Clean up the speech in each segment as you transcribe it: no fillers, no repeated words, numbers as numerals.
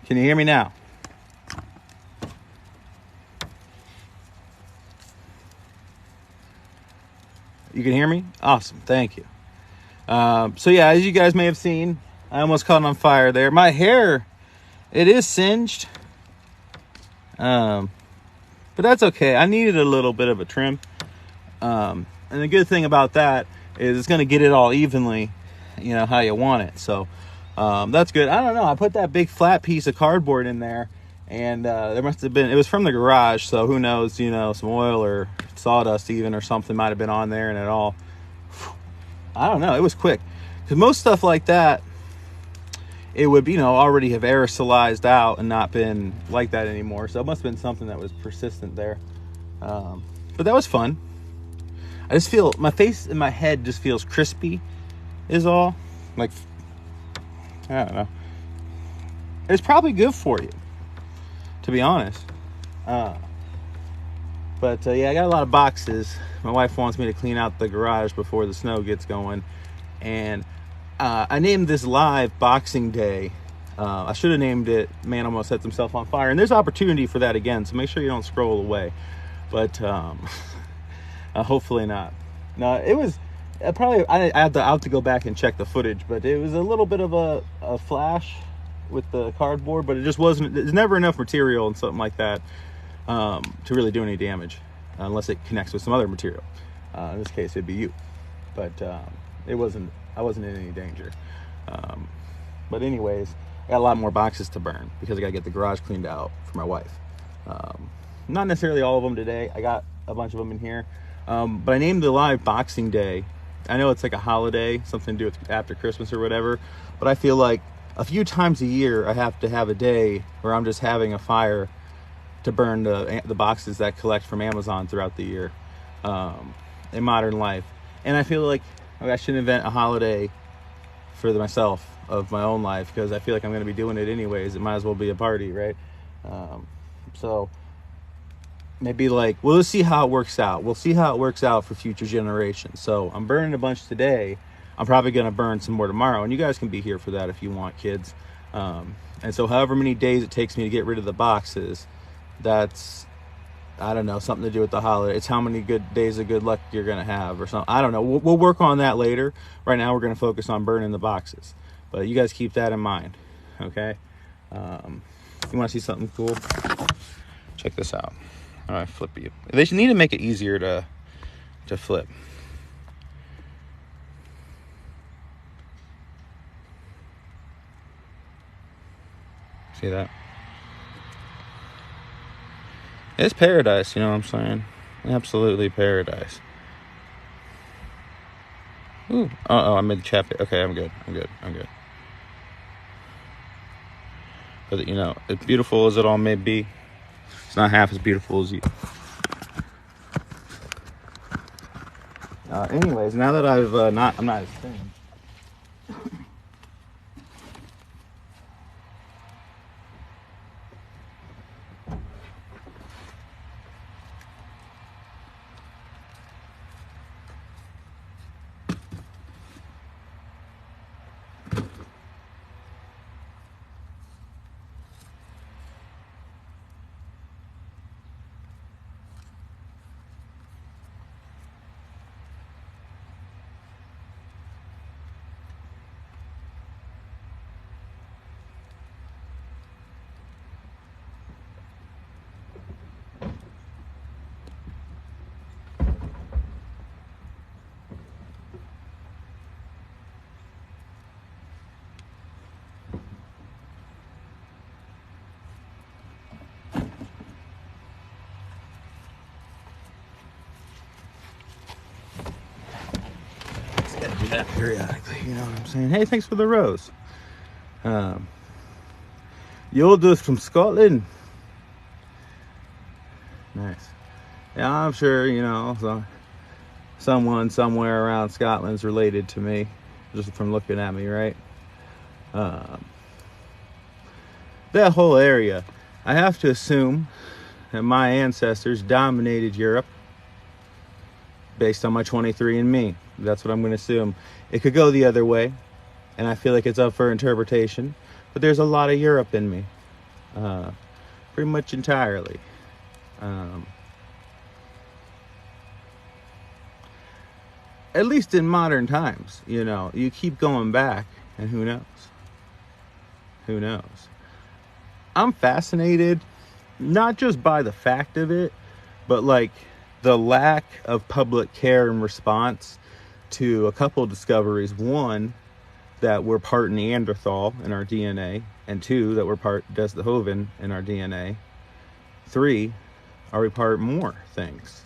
Can you hear me now? You can hear me? Awesome. Thank you. So yeah, as you guys may have seen, I almost caught on fire there. My hair, it is singed. But that's okay. I needed a little bit of a trim. And the good thing about that is it's going to get it all evenly, how you want it. So that's good. I don't know. I put that big flat piece of cardboard in there, and there must have been, it was from the garage, so who knows, some oil or sawdust even or something might have been on there, and it all, I don't know, it was quick. Because most stuff like that, it would, already have aerosolized out and not been like that anymore. So it must have been something that was persistent there. But that was fun. I just feel, my face and my head just feels crispy is all. Like, I don't know. It's probably good for you, to be honest. But yeah, I got a lot of boxes. My wife wants me to clean out the garage before the snow gets going. And I named this live Boxing Day. I should have named it Man Almost Set Himself on Fire. And there's opportunity for that again, so make sure you don't scroll away. But hopefully not. No, it was probably, I have to go back and check the footage, but it was a little bit of a flash with the cardboard, but it just wasn't, there's never enough material and something like that to really do any damage unless it connects with some other material. In this case, it'd be you. But I wasn't in any danger. But anyways, I got a lot more boxes to burn because I got to get the garage cleaned out for my wife. Not necessarily all of them today. I got a bunch of them in here. But I named the live Boxing Day. I know it's like a holiday, something to do with after Christmas or whatever, but I feel like a few times a year I have to have a day where I'm just having a fire to burn the boxes that collect from Amazon throughout the year in modern life. And I feel like I should invent a holiday for myself of my own life because I feel like I'm going to be doing it anyways. It might as well be a party, right? So maybe we'll just see how it works out. We'll see how it works out for future generations. So I'm burning a bunch today. I'm probably going to burn some more tomorrow. And you guys can be here for that if you want, kids. And so however many days it takes me to get rid of the boxes, that's, I don't know, something to do with the holiday. It's how many good days of good luck you're going to have or something. I don't know. We'll work on that later. Right now we're going to focus on burning the boxes. But you guys keep that in mind, okay? You want to see something cool? Check this out. All right, flip you. They should need to make it easier to flip. See that? It's paradise, you know what I'm saying? Absolutely paradise. Ooh. Oh, I made the chat. Okay, I'm good. But, as beautiful as it all may be, it's not half as beautiful as you. Anyways, now that I'm not as thin. Do that periodically, you know what I'm saying? Hey, thanks for the rose. You'll do this from Scotland. Nice. Yeah, I'm sure, someone somewhere around Scotland's related to me, just from looking at me, right? That whole area, I have to assume that my ancestors dominated Europe based on my 23andMe. That's what I'm going to assume. It could go the other way, and I feel like it's up for interpretation, but there's a lot of Europe in me. pretty much entirely. At least in modern times, you keep going back, and who knows? Who knows? I'm fascinated, not just by the fact of it, but like the lack of public care and response to a couple of discoveries. One, that we're part Neanderthal in our DNA, and two, that we're part Desdehoven in our DNA. Three, are we part more things,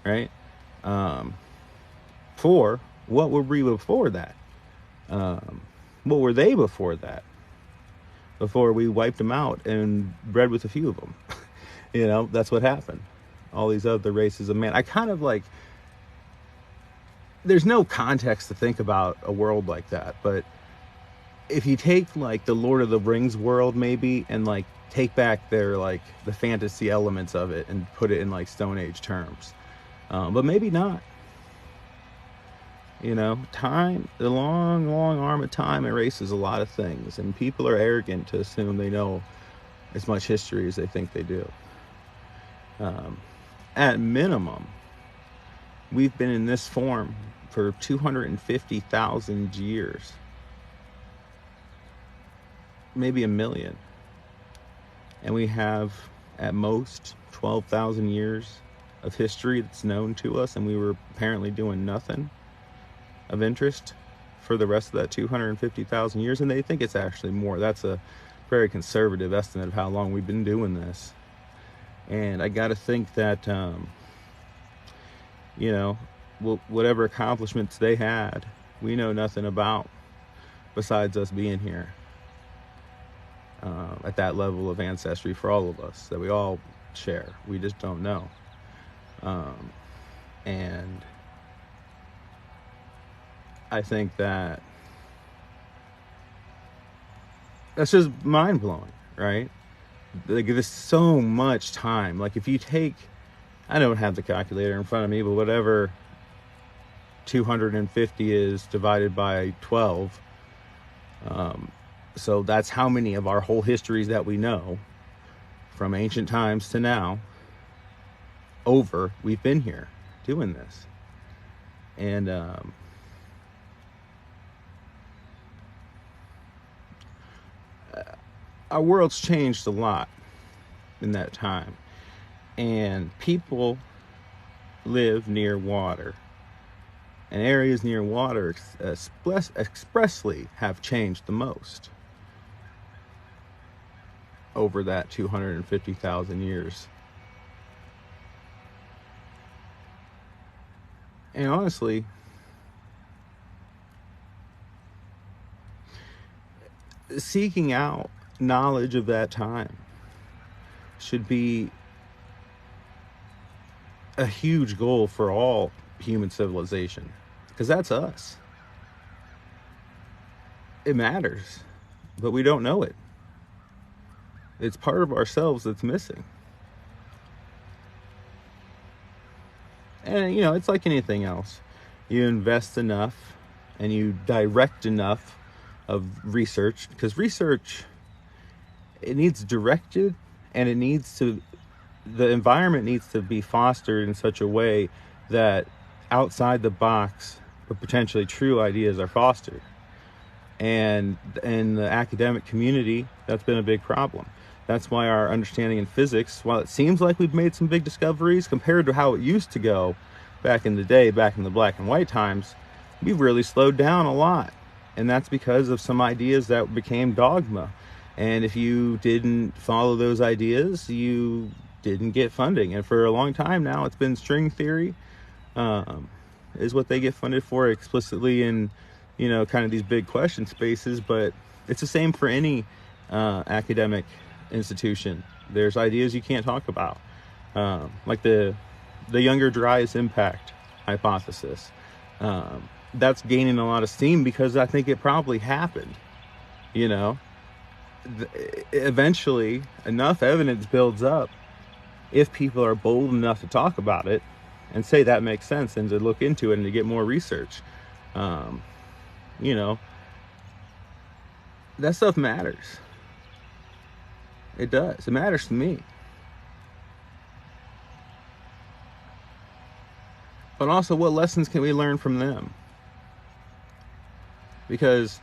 right? Four, what were we before that? What were they before that? Before we wiped them out and bred with a few of them. That's what happened. All these other races of man. I kind of like, there's no context to think about a world like that, but if you take like the Lord of the Rings world maybe, and like take back their like the fantasy elements of it and put it in like Stone Age terms, but maybe not. Time, the long arm of time erases a lot of things, and people are arrogant to assume they know as much history as they think they do. At minimum, we've been in this form for 250,000 years, maybe a million, and we have at most 12,000 years of history that's known to us, and we were apparently doing nothing of interest for the rest of that 250,000 years, and they think it's actually more. That's a very conservative estimate of how long we've been doing this. And I got to think that whatever accomplishments they had, we know nothing about, besides us being here at that level of ancestry for all of us that we all share. We just don't know. And I think that's just mind-blowing, right? Like, there's so much time. Like, if you take, I don't have the calculator in front of me, but whatever 250 is divided by 12, so that's how many of our whole histories that we know, from ancient times to now, we've been here doing this. And our world's changed a lot in that time, and people live near water, and areas near water expressly have changed the most over that 250,000 years. And honestly, seeking out knowledge of that time should be a huge goal for all human civilization, because that's us. It matters, but we don't know it. It's part of ourselves that's missing. And it's like anything else. You invest enough and you direct enough of research, because research, it needs directed, and the environment needs to be fostered in such a way that outside the box but potentially true ideas are fostered. And in the academic community, that's been a big problem. That's why our understanding in physics, while it seems like we've made some big discoveries compared to how it used to go back in the day, back in the black and white times, we've really slowed down a lot. And that's because of some ideas that became dogma. And if you didn't follow those ideas, you didn't get funding. And for a long time now, it's been string theory is what they get funded for explicitly in, kind of these big question spaces. But it's the same for any academic institution. There's ideas you can't talk about, like the younger dryas impact hypothesis. That's gaining a lot of steam because I think it probably happened. Eventually enough evidence builds up, if people are bold enough to talk about it and say that makes sense, and to look into it and to get more research. That stuff matters. It does. It matters to me. But also, what lessons can we learn from them? Because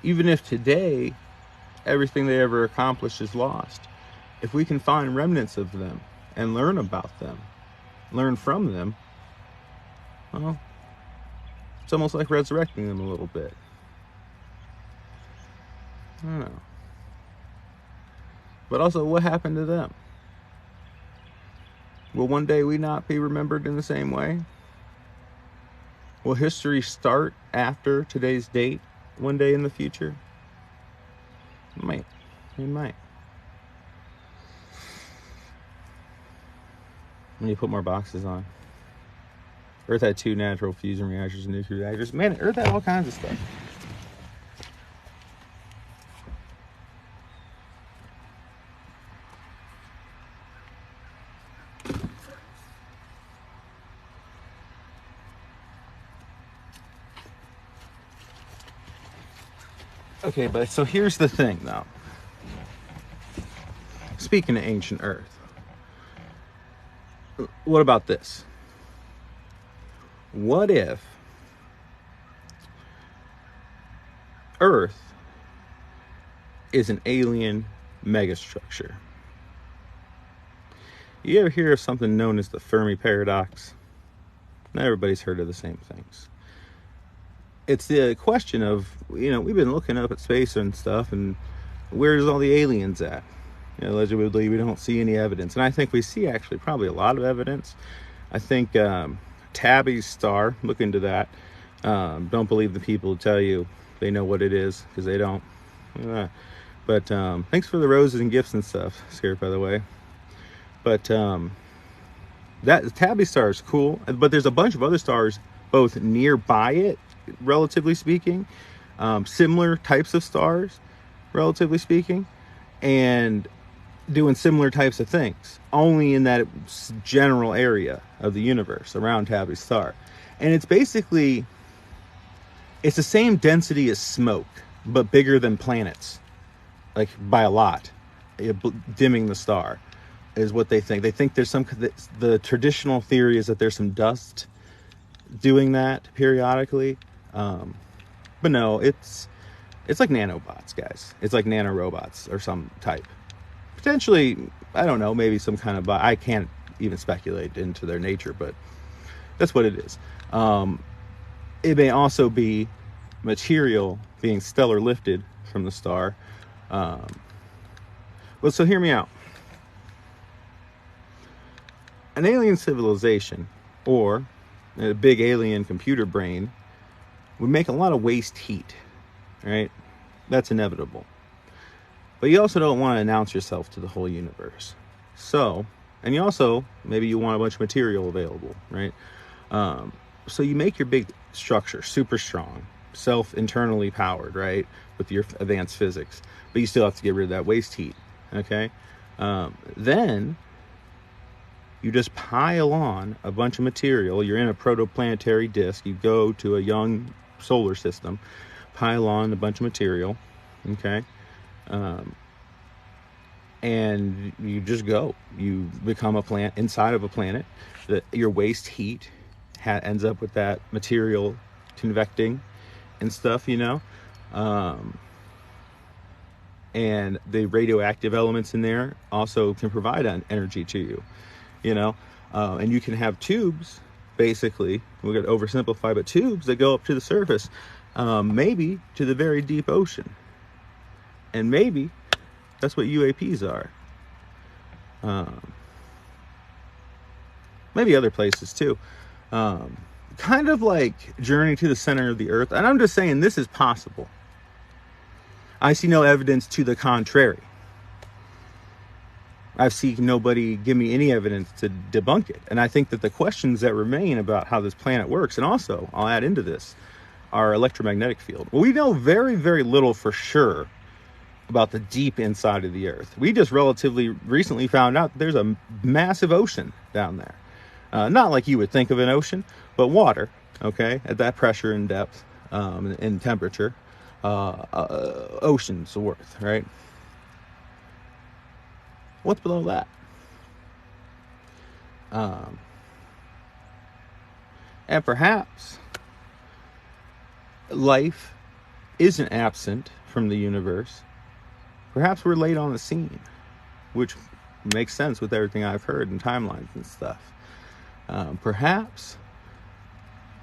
even if today everything they ever accomplished is lost, if we can find remnants of them and learn about them, learn from them, well, it's almost like resurrecting them a little bit. I don't know. But also, what happened to them? Will one day we not be remembered in the same way? Will history start after today's date one day in the future? It might. It might. When you put more boxes on. Earth had 2 natural fusion reactors and nuclear reactors. Man, Earth had all kinds of stuff. Okay, but so here's the thing, though. Speaking of ancient Earth, what about this? What if Earth is an alien megastructure? You ever hear of something known as the Fermi paradox? Not everybody's heard of the same things. It's the question of, we've been looking up at space and stuff, and where's all the aliens at? Allegedly, we don't see any evidence. And I think we see actually probably a lot of evidence. I think Tabby's star, look into that. Don't believe the people who tell you they know what it is, because they don't. But thanks for the roses and gifts and stuff, Scared, by the way. But that Tabby star is cool. But there's a bunch of other stars both nearby it, relatively speaking, similar types of stars, relatively speaking, and doing similar types of things, only in that general area of the universe around Tabby's star. And it's basically, it's the same density as smoke, but bigger than planets, like by a lot, dimming the star, is what they think. They think there's the traditional theory is that there's some dust doing that periodically. But no, it's like nanobots, guys. It's like nanorobots or some type. Potentially, I don't know, maybe some kind of I can't even speculate into their nature, but that's what it is. It may also be material being stellar lifted from the star. Well, so hear me out. An alien civilization, or a big alien computer brain, would make a lot of waste heat, right? That's inevitable. But you also don't want to announce yourself to the whole universe. So, and you also, maybe you want a bunch of material available, right? So you make your big structure super strong, internally powered, right? With your advanced physics. But you still have to get rid of that waste heat, okay? Then you just pile on a bunch of material. You're in a protoplanetary disk. You go to a young solar system, pile on a bunch of material, okay? And you just go. You become a plant inside of a planet. Your waste heat ends up with that material convecting and stuff, and the radioactive elements in there also can provide energy to you, and you can have tubes, basically, we're going to oversimplify, but tubes that go up to the surface, maybe to the very deep ocean. And maybe that's what UAPs are. Maybe other places too. Kind of like Journey to the Center of the Earth. And I'm just saying this is possible. I see no evidence to the contrary. I've seen nobody give me any evidence to debunk it. And I think that the questions that remain about how this planet works, and also, I'll add into this, our electromagnetic field. Well, we know very, very little for sure about the deep inside of the Earth. We just relatively recently found out that there's a massive ocean down there. Not like you would think of an ocean, but water, okay, at that pressure and depth and temperature, oceans worth, right? What's below that? And perhaps life isn't absent from the universe. Perhaps we're late on the scene, which makes sense with everything I've heard and timelines and stuff. Perhaps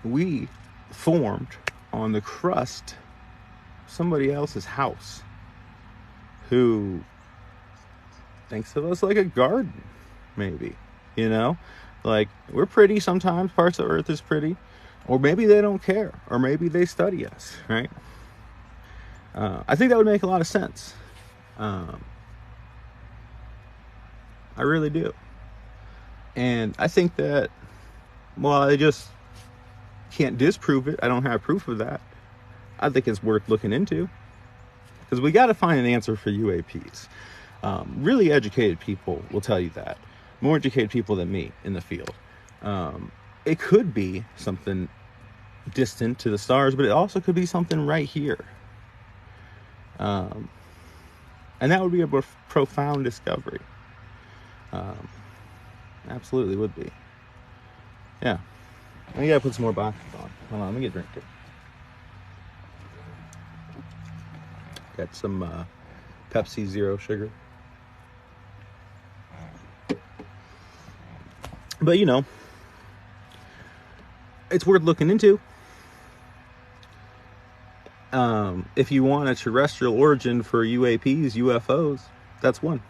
we formed on the crust of somebody else's house who thinks of us like a garden, maybe, you know? Like, we're pretty sometimes, parts of Earth is pretty, or maybe they don't care, or maybe they study us, right? I think that would make a lot of sense. I really do. And I think that, well, I just can't disprove it. I don't have proof of that. I think it's worth looking into, because we got to find an answer for UAPs. Really educated people will tell you that. More educated people than me in the field. It could be something distant to the stars, but it also could be something right here. And that would be a profound discovery. Absolutely would be. Yeah. I gotta put some more boxes on. Hold on, let me get a drink here. Got some Pepsi Zero Sugar. But, you know, it's worth looking into. If you want a terrestrial origin for UAPs, UFOs, that's one.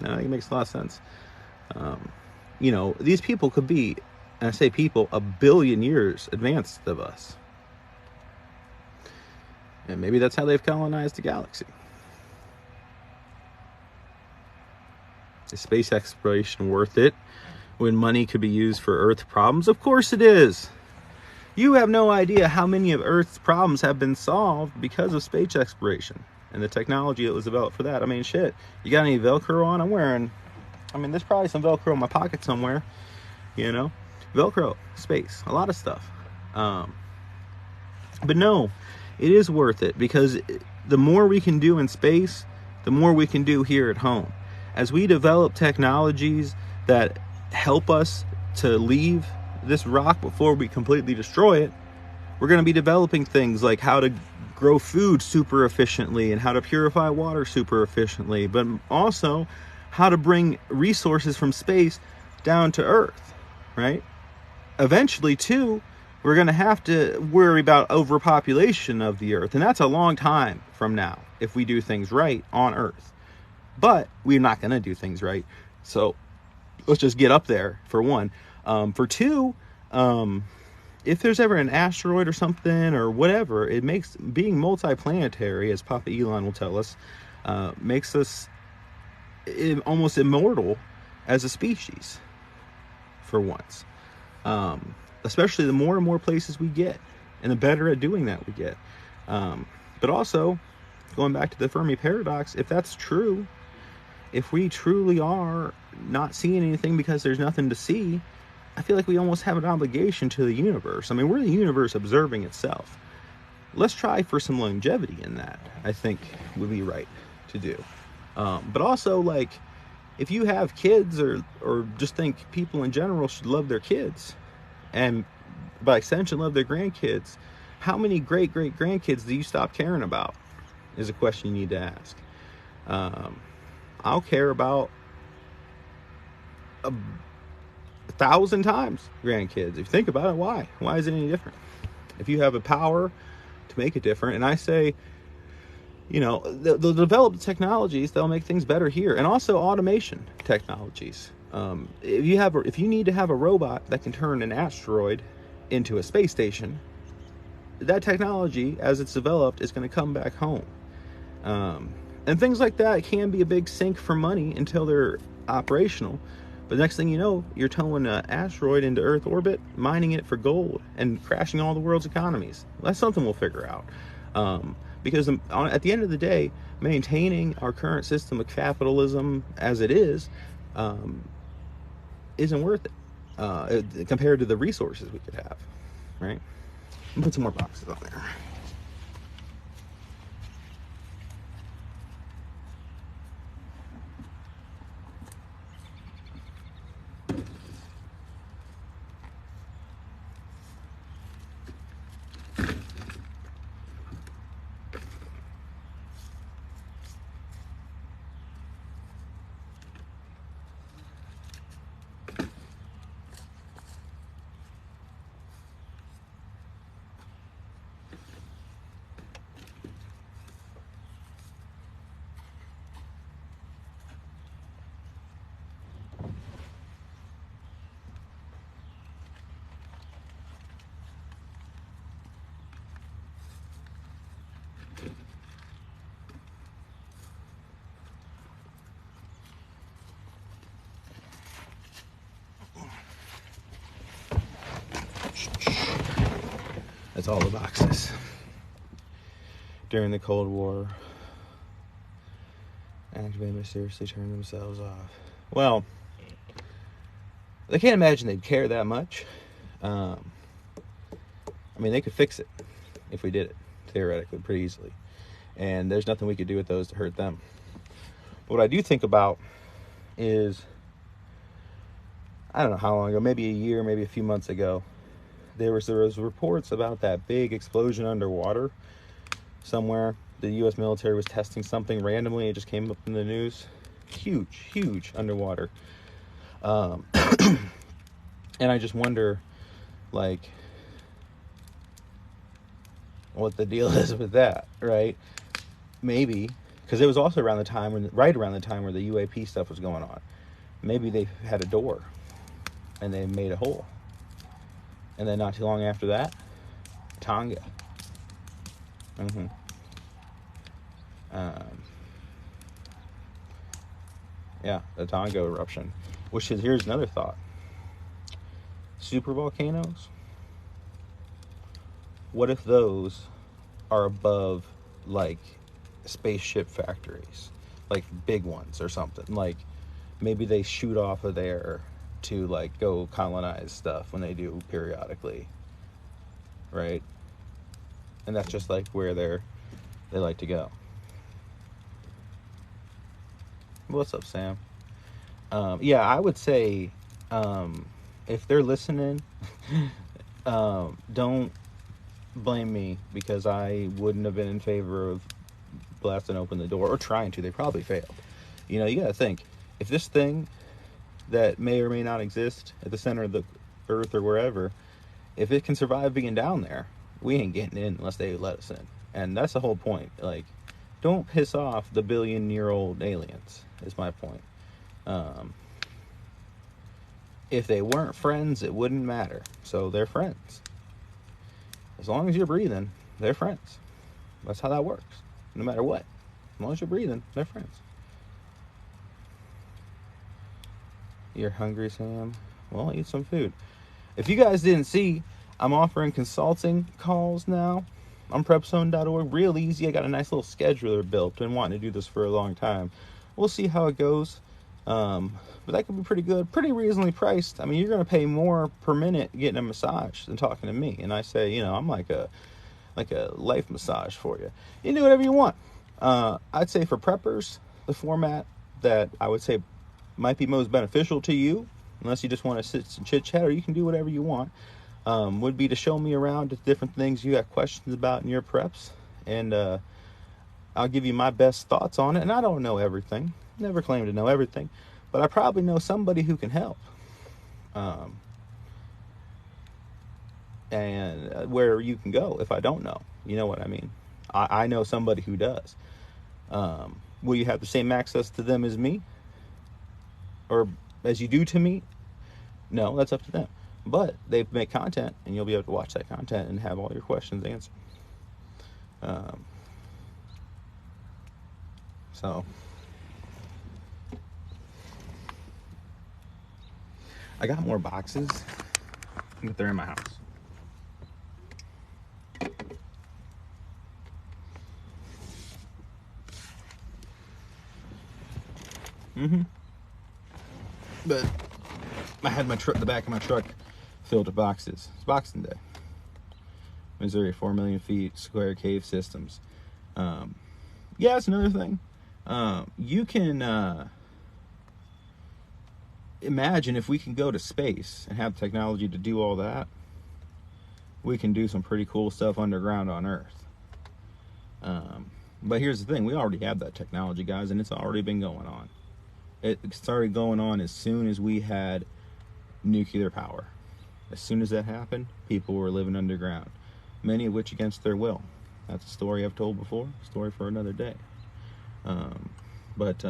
I think it makes a lot of sense. You know, these people could be, and I say people, 1 billion years advanced of us. And maybe that's how they've colonized the galaxy. Is space exploration worth it when money could be used for Earth problems? Of course it is. You have no idea how many of Earth's problems have been solved because of space exploration and the technology that was developed for that. I mean, shit, you got any Velcro on? There's probably some Velcro in my pocket somewhere, you know? Velcro, space, a lot of stuff. But no, it is worth it, because the more we can do in space, the more we can do here at home. As we develop technologies that help us to leave this rock before we completely destroy it, we're going to be developing things like how to grow food super efficiently and how to purify water super efficiently, but also how to bring resources from space down to Earth, right? Eventually, too, we're going to have to worry about overpopulation of the Earth, and that's a long time from now if we do things right on Earth. But we're not going to do things right, so let's just get up there, for one. For two, if there's ever an asteroid or something or whatever, it makes being multiplanetary, as Papa Elon will tell us, makes us almost immortal as a species, for once. Especially the more and more places we get, and the better at doing that we get. But also, going back to the Fermi paradox, if that's true, if we truly are not seeing anything because there's nothing to see, I feel like we almost have an obligation to the universe. I mean, we're the universe observing itself. Let's try for some longevity in that, I think would be right to do. But also, like, if you have kids, or just think people in general should love their kids, and by extension love their grandkids, how many great-great-grandkids do you stop caring about is a question you need to ask. I'll care about 1,000 times grandkids. If you think about it, why is it any different? If you have a power to make it different, and I say, you know, they'll develop the technologies that'll make things better here, and also automation technologies. If you need to have a robot that can turn an asteroid into a space station, that technology, as it's developed, is going to come back home. And things like that can be a big sink for money until they're operational. But next thing you know, you're towing an asteroid into Earth orbit, mining it for gold, and crashing all the world's economies. That's something we'll figure out. Because at the end of the day, maintaining our current system of capitalism as it is isn't worth it compared to the resources we could have, right? I'll put some more boxes on there. was all the boxes. During the Cold War, activated mysteriously turned themselves off. Well, I can't imagine they'd care that much. I mean, they could fix it if we did it, theoretically, pretty easily. And there's nothing we could do with those to hurt them. But what I do think about is, I don't know how long ago, maybe a year, maybe a few months ago, there was reports about that big explosion underwater somewhere. The U.S. military was testing something randomly. It just came up in the news. Huge underwater. And I just wonder, like, what the deal is with that, right? Maybe, because it was also right around the time where the UAP stuff was going on. Maybe they had a door, and they made a hole. And then not too long after that, Tonga. Yeah, the Tonga eruption. Which is, here's another thought. Super volcanoes. What if those are above, like, spaceship factories? Like, big ones or something. Like, maybe they shoot off of there to, like, go colonize stuff when they do periodically, right? And that's just like where they like to go. What's up, Sam? Yeah, I would say, if they're listening, don't blame me, because I wouldn't have been in favor of blasting open the door, or trying to. They probably failed. You know, you gotta think, if this thing that may or may not exist at the center of the earth or wherever, if it can survive being down there, we ain't getting in unless they let us in. And that's the whole point. Like, don't piss off the billion-year-old aliens, is my point. If they weren't friends, it wouldn't matter. So they're friends. As long as you're breathing, they're friends. That's how that works. No matter what. As long as you're breathing, they're friends. You're hungry, Sam? Well, eat some food. If you guys didn't see, I'm offering consulting calls now on prepzone.org. Real easy. I got a nice little scheduler built. Been wanting to do this for a long time. We'll see how it goes. But that could be pretty good. Pretty reasonably priced. I mean, you're going to pay more per minute getting a massage than talking to me. And I say, you know, I'm like a life massage for you. You can do whatever you want. I'd say for preppers, the format that I would say might be most beneficial to you, unless you just want to sit and chit chat, or you can do whatever you want, would be to show me around to different things you got questions about in your preps, and I'll give you my best thoughts on it. And I don't know everything, never claim to know everything, but I probably know somebody who can help, and where you can go if I don't know, you know what I mean. I know somebody who does. Will you have the same access to them as me, or as you do to me? No, that's up to them. But they make content, and you'll be able to watch that content and have all your questions answered. So I got more boxes, but they're in my house. But I had the back of my truck filled with boxes. It's Boxing Day. Missouri, 4 million feet, square cave systems. Yeah, that's another thing. You can imagine if we can go to space and have technology to do all that, we can do some pretty cool stuff underground on Earth. But here's the thing, we already have that technology, guys, and it's already been going on. It started going on as soon as we had nuclear power. As soon as that happened, people were living underground, many of which against their will. That's a story I've told before, a story for another day. But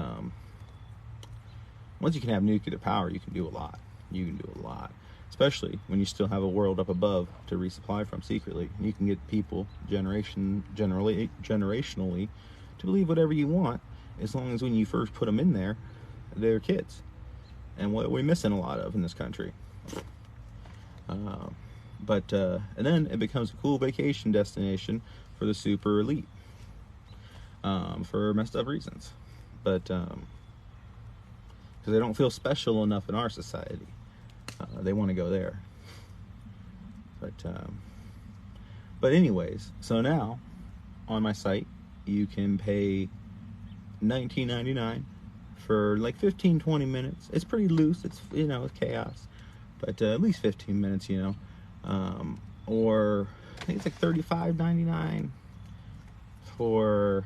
once you can have nuclear power, you can do a lot. You can do a lot, especially when you still have a world up above to resupply from secretly. You can get people generationally to believe whatever you want, as long as when you first put them in there, they're kids. And what we're missing a lot of in this country. and then it becomes a cool vacation destination for the super elite, for messed up reasons. But because they don't feel special enough in our society, they want to go there. But anyways, so now on my site you can pay $19.99 for like 15-20 minutes. It's pretty loose. It's, you know, it's chaos, but at least 15 minutes, you know. Or I think it's like $35.99 for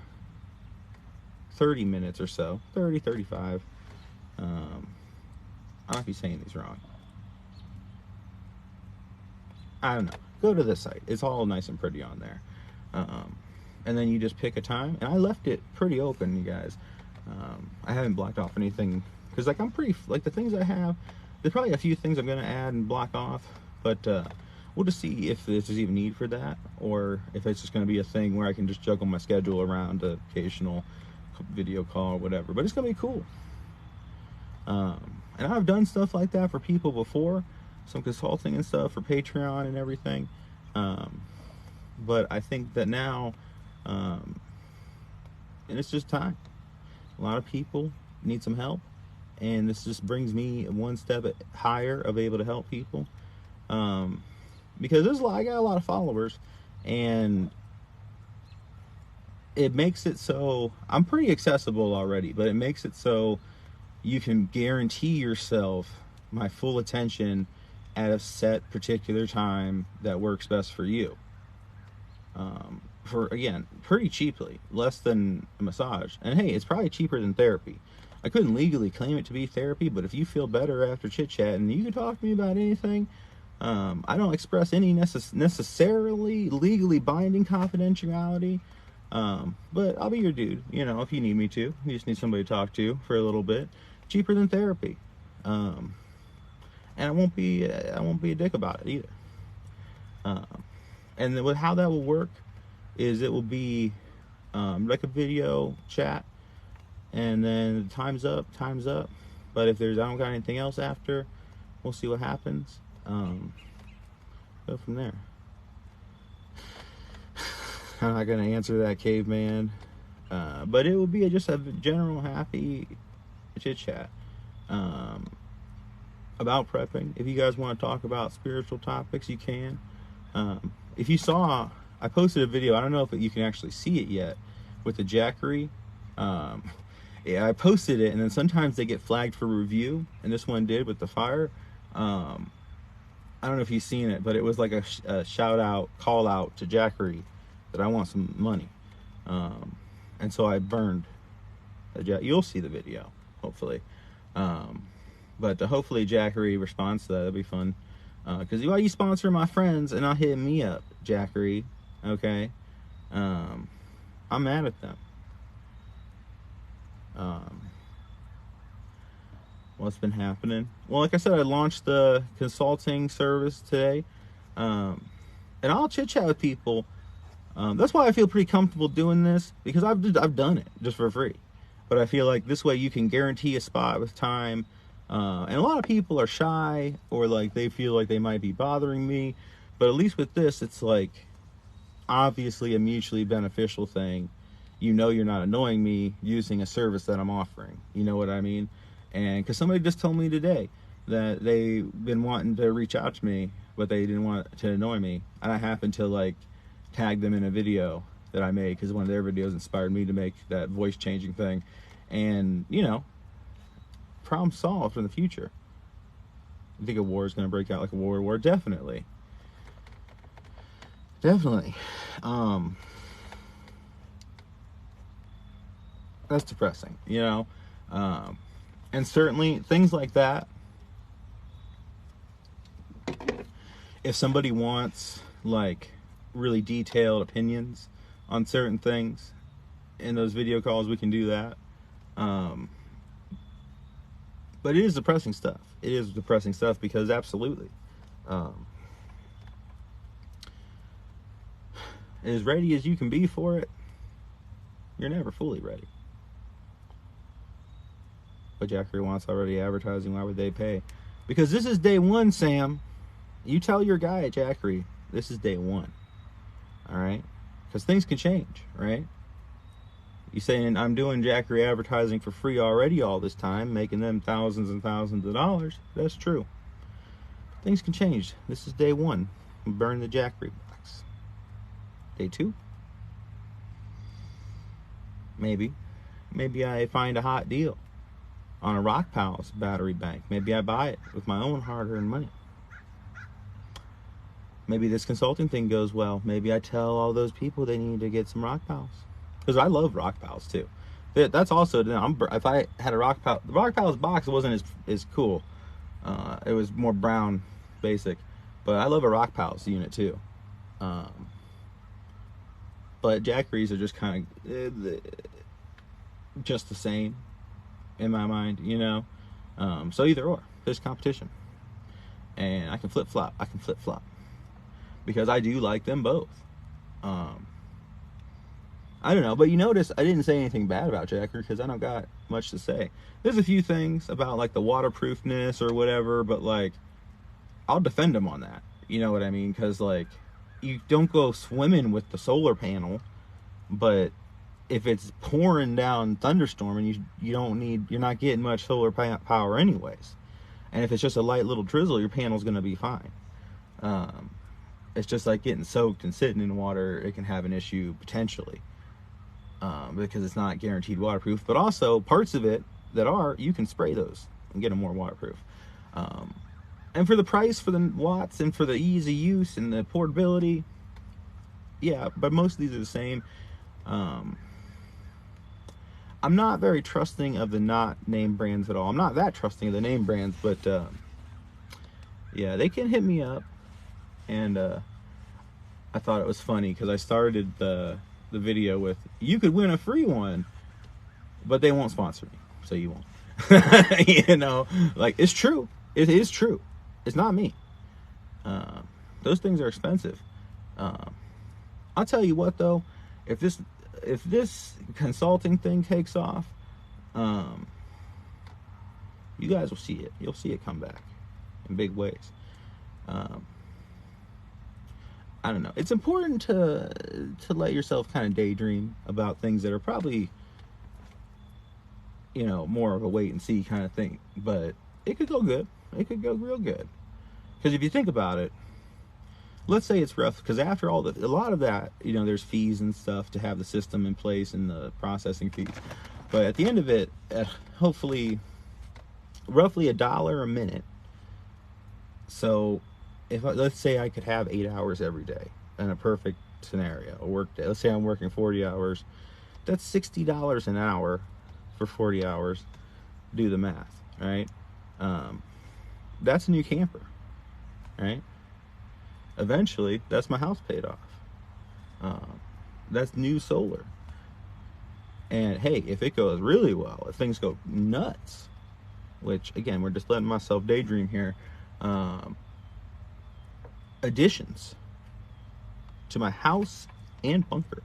30 minutes or so. 30, 35. I might be saying these wrong. I don't know. Go to the site. It's all nice and pretty on there. And then you just pick a time. And I left it pretty open, you guys. I haven't blocked off anything. Because, like, I'm pretty... Like, the things I have... There's probably a few things I'm going to add and block off. But we'll just see if there's even need for that. Or if it's just going to be a thing where I can just juggle my schedule around the occasional video call or whatever. But it's going to be cool. And I've done stuff like that for people before. Some consulting and stuff for Patreon and everything. But I think that now, and it's just time. A lot of people need some help, and this just brings me one step higher of able to help people. Because I got a lot of followers, and it makes it so I'm pretty accessible already, but it makes it so you can guarantee yourself my full attention at a set particular time that works best for you. For, again, pretty cheaply, less than a massage. And hey, it's probably cheaper than therapy. I couldn't legally claim it to be therapy, but if you feel better after chit-chatting, you can talk to me about anything. I don't express any necessarily legally binding confidentiality, but I'll be your dude, you know, if you need me to. You just need somebody to talk to for a little bit. Cheaper than therapy. And I won't be a dick about it either. And then how that will work is it will be like a video chat, and then time's up. But if I don't got anything else after, we'll see what happens. Go from there. I'm not gonna answer that, caveman. But it will be just a general happy chit chat. About prepping. If you guys want to talk about spiritual topics, you can. If you saw, I posted a video, I don't know if you can actually see it yet, with the Jackery. Yeah, I posted it, and then sometimes they get flagged for review, and this one did with the fire. I don't know if you've seen it, but it was like a shout out, call out to Jackery that I want some money. And so I burned you'll see the video, hopefully. But hopefully Jackery responds to that. That'll be fun. Because why you sponsor my friends and not hit me up, Jackery? Okay. I'm mad at them. What's been happening? Well, like I said, I launched the consulting service today. And I'll chit chat with people. That's why I feel pretty comfortable doing this, because I've done it just for free. But I feel like this way you can guarantee a spot with time. And a lot of people are shy, or like they feel like they might be bothering me. But at least with this, it's like obviously a mutually beneficial thing. You know, you're not annoying me using a service that I'm offering. You know what I mean? And because somebody just told me today that they've been wanting to reach out to me, but they didn't want to annoy me. And I happened to like tag them in a video that I made, because one of their videos inspired me to make that voice changing thing. And, you know, problem solved in the future. You think a war is going to break out like a World War? Definitely. Definitely. That's depressing, you know? And certainly things like that, if somebody wants like really detailed opinions on certain things in those video calls, we can do that. But it is depressing stuff. It is depressing stuff, because absolutely, as ready as you can be for it, you're never fully ready. But Jackery wants already advertising. Why would they pay? Because this is day one, Sam. You tell your guy at Jackery, this is day one. All right? Because things can change, right? You saying I'm doing Jackery advertising for free already all this time, making them thousands and thousands of dollars. That's true. Things can change. This is day one. Burn the Jackery box. Day two? Maybe I find a hot deal on a Rock Pals battery bank. Maybe I buy it with my own hard-earned money. Maybe this consulting thing goes well. Maybe I tell all those people they need to get some Rock Pals. Because I love Rock Pals too. That's also, if I had a Rock Pal, the Rock Pals box wasn't as cool. It was more brown, basic. But I love a Rock Pals unit too. But Jackeries are just kind of just the same in my mind, you know. So either or, there's competition, and I can flip flop. Because I do like them both. I don't know, but you notice I didn't say anything bad about Jackery because I don't got much to say. There's a few things about like the waterproofness or whatever, but like I'll defend them on that. You know what I mean? Because like you don't go swimming with the solar panel, but if it's pouring down thunderstorm and you're not getting much solar power anyways. And if it's just a light little drizzle, your panel's gonna be fine. It's just like getting soaked and sitting in water. It can have an issue potentially because it's not guaranteed waterproof. But also parts of it that are, you can spray those and get them more waterproof. And for the price, for the watts, and for the ease of use and the portability, yeah, but most of these are the same. I'm not very trusting of the not name brands at all. I'm not that trusting of the name brands, but yeah, they can hit me up. And I thought it was funny because I started the video with, you could win a free one, but they won't sponsor me, so you won't. You know, like, it's true. It is true. It's not me. Those things are expensive. I'll tell you what though, if this consulting thing takes off, you guys will see it. You'll see it come back in big ways. I don't know. It's important to let yourself kind of daydream about things that are probably, you know, more of a wait and see kind of thing. But it could go good. It could go real good. Because if you think about it, let's say it's rough. Because after a lot of that, you know, there's fees and stuff to have the system in place and the processing fees. But at the end of it, hopefully, roughly $1 a minute. So let's say I could have 8 hours every day in a perfect scenario, a work day. Let's say I'm working 40 hours. That's $60 an hour for 40 hours. Do the math, right? That's a new camper, right? Eventually, that's my house paid off. That's new solar. And hey, if it goes really well, if things go nuts, which again, we're just letting myself daydream here, additions to my house and bunker.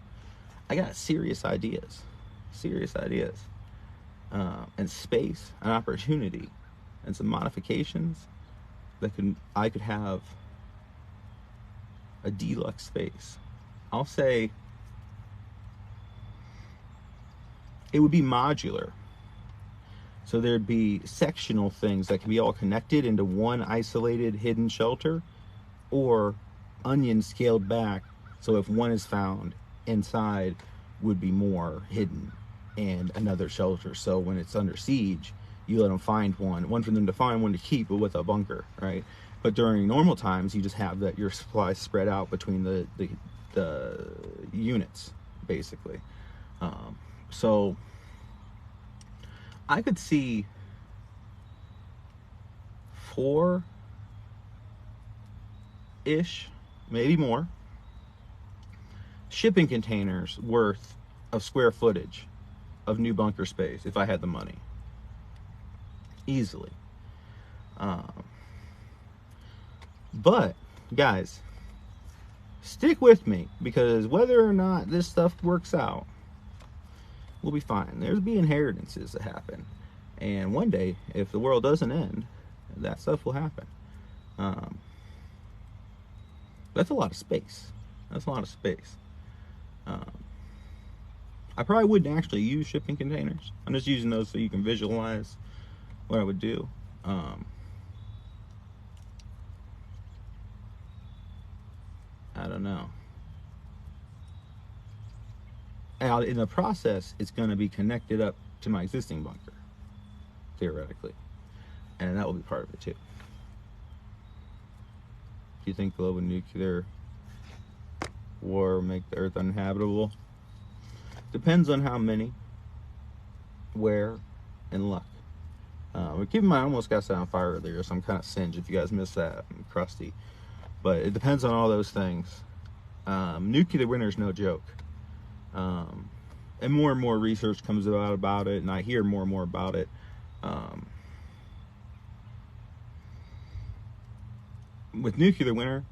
I got serious ideas, and space and opportunity and some modifications that I could have a deluxe space. I'll say it would be modular. So there'd be sectional things that can be all connected into one isolated hidden shelter, or onion scaled back, so if one is found, inside would be more hidden and another shelter. So when it's under siege, you let them find one for them to find, one to keep, but with a bunker, right? But during normal times, you just have that your supplies spread out between the units, basically. So I could see 4-ish, maybe more, shipping containers worth of square footage of new bunker space if I had the money. Easily. But, guys, stick with me, because whether or not this stuff works out, we'll be fine. There's be inheritances that happen. And one day, if the world doesn't end, that stuff will happen. That's a lot of space. That's a lot of space. I probably wouldn't actually use shipping containers. I'm just using those so you can visualize what I would do. I don't know. And in the process, it's going to be connected up to my existing bunker, theoretically. And that will be part of it too. Do you think global nuclear war will make the Earth uninhabitable? Depends on how many, where, and luck. But keep in mind, I almost got set on fire earlier, so I'm kind of singed. If you guys missed that, I'm crusty. But it depends on all those things. Nuclear winter is no joke. And more research comes about it, and I hear more and more about it. With nuclear winter,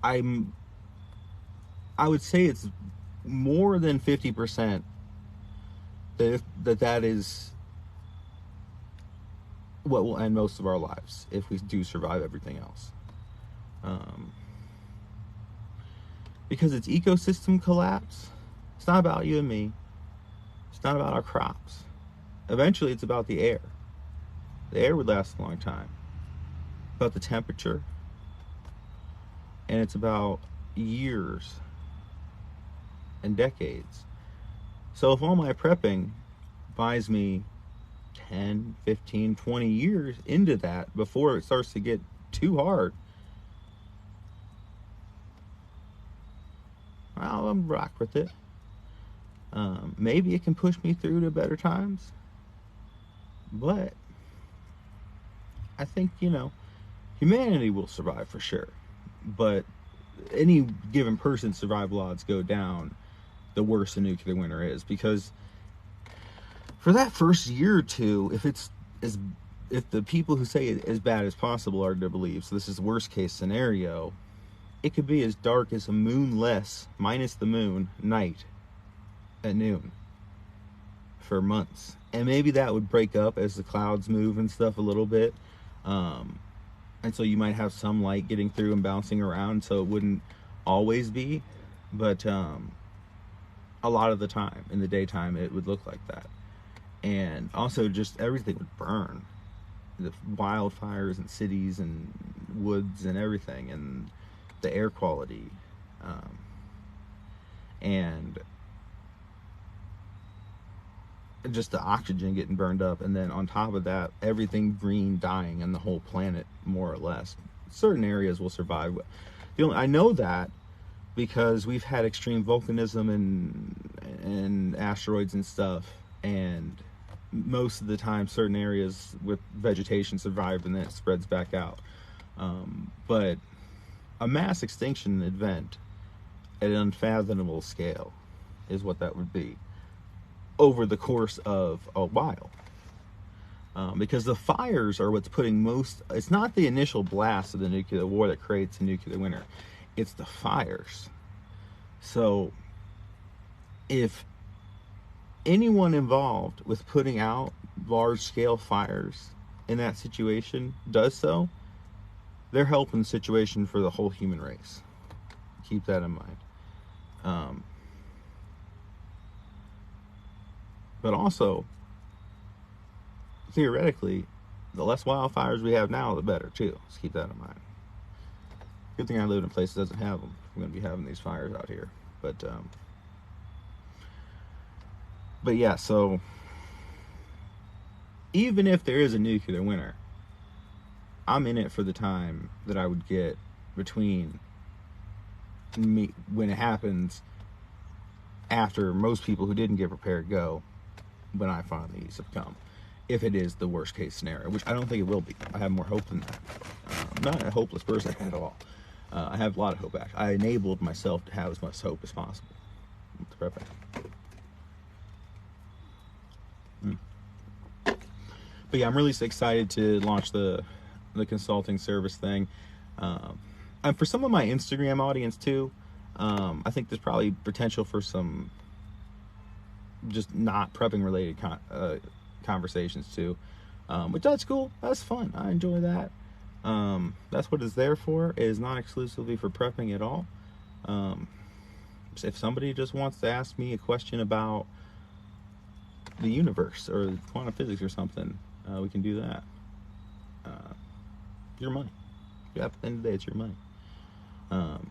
I would say it's more than 50% that is what will end most of our lives if we do survive everything else. Because it's ecosystem collapse. It's not about you and me. It's not about our crops. Eventually, it's about the air. The air would last a long time. About the temperature. And it's about years and decades. So if all my prepping buys me 10, 15, 20 years into that before it starts to get too hard, I'll rock with it. Maybe it can push me through to better times. But I think, humanity will survive for sure. But any given person's survival odds go down the worse the nuclear winter is. Because for that first year or two, if the people who say it as bad as possible are to believe, so this is the worst case scenario, it could be as dark as a moonless, minus the moon, night at noon for months. And maybe that would break up as the clouds move and stuff a little bit. And so you might have some light getting through and bouncing around, so it wouldn't always be. But a lot of the time, in the daytime, it would look like that. And also just everything would burn. The wildfires and cities and woods and everything, and the air quality, and just the oxygen getting burned up, and then on top of that, everything green dying and the whole planet, more or less. Certain areas will survive. I know that because we've had extreme volcanism and asteroids and stuff, and most of the time certain areas with vegetation survive and then it spreads back out. But a mass extinction event at an unfathomable scale is what that would be over the course of a while. Because the fires are what's putting it's not the initial blast of the nuclear war that creates a nuclear winter, it's the fires. So if anyone involved with putting out large scale fires in that situation does so, they're helping the situation for the whole human race. Keep that in mind. But also, theoretically, the less wildfires we have now, the better too. Let's keep that in mind. Good thing I live in a place that doesn't have them. We're going to be having these fires out here. But yeah, so even if there is a nuclear winter, I'm in it for the time that I would get between me when it happens, after most people who didn't get prepared go, when I finally succumb, if it is the worst case scenario, which I don't think it will be. I have more hope than that. I'm not a hopeless person at all. I have a lot of hope, actually. I enabled myself to have as much hope as possible with the prepping. But yeah, I'm really excited to launch the consulting service thing. And for some of my Instagram audience too, I think there's probably potential for some just not prepping related conversations too. But that's cool. That's fun. I enjoy that. That's what it's there for. It is not exclusively for prepping at all. So if somebody just wants to ask me a question about the universe or quantum physics or something, we can do that. Your money. At the end of the day, it's your money. And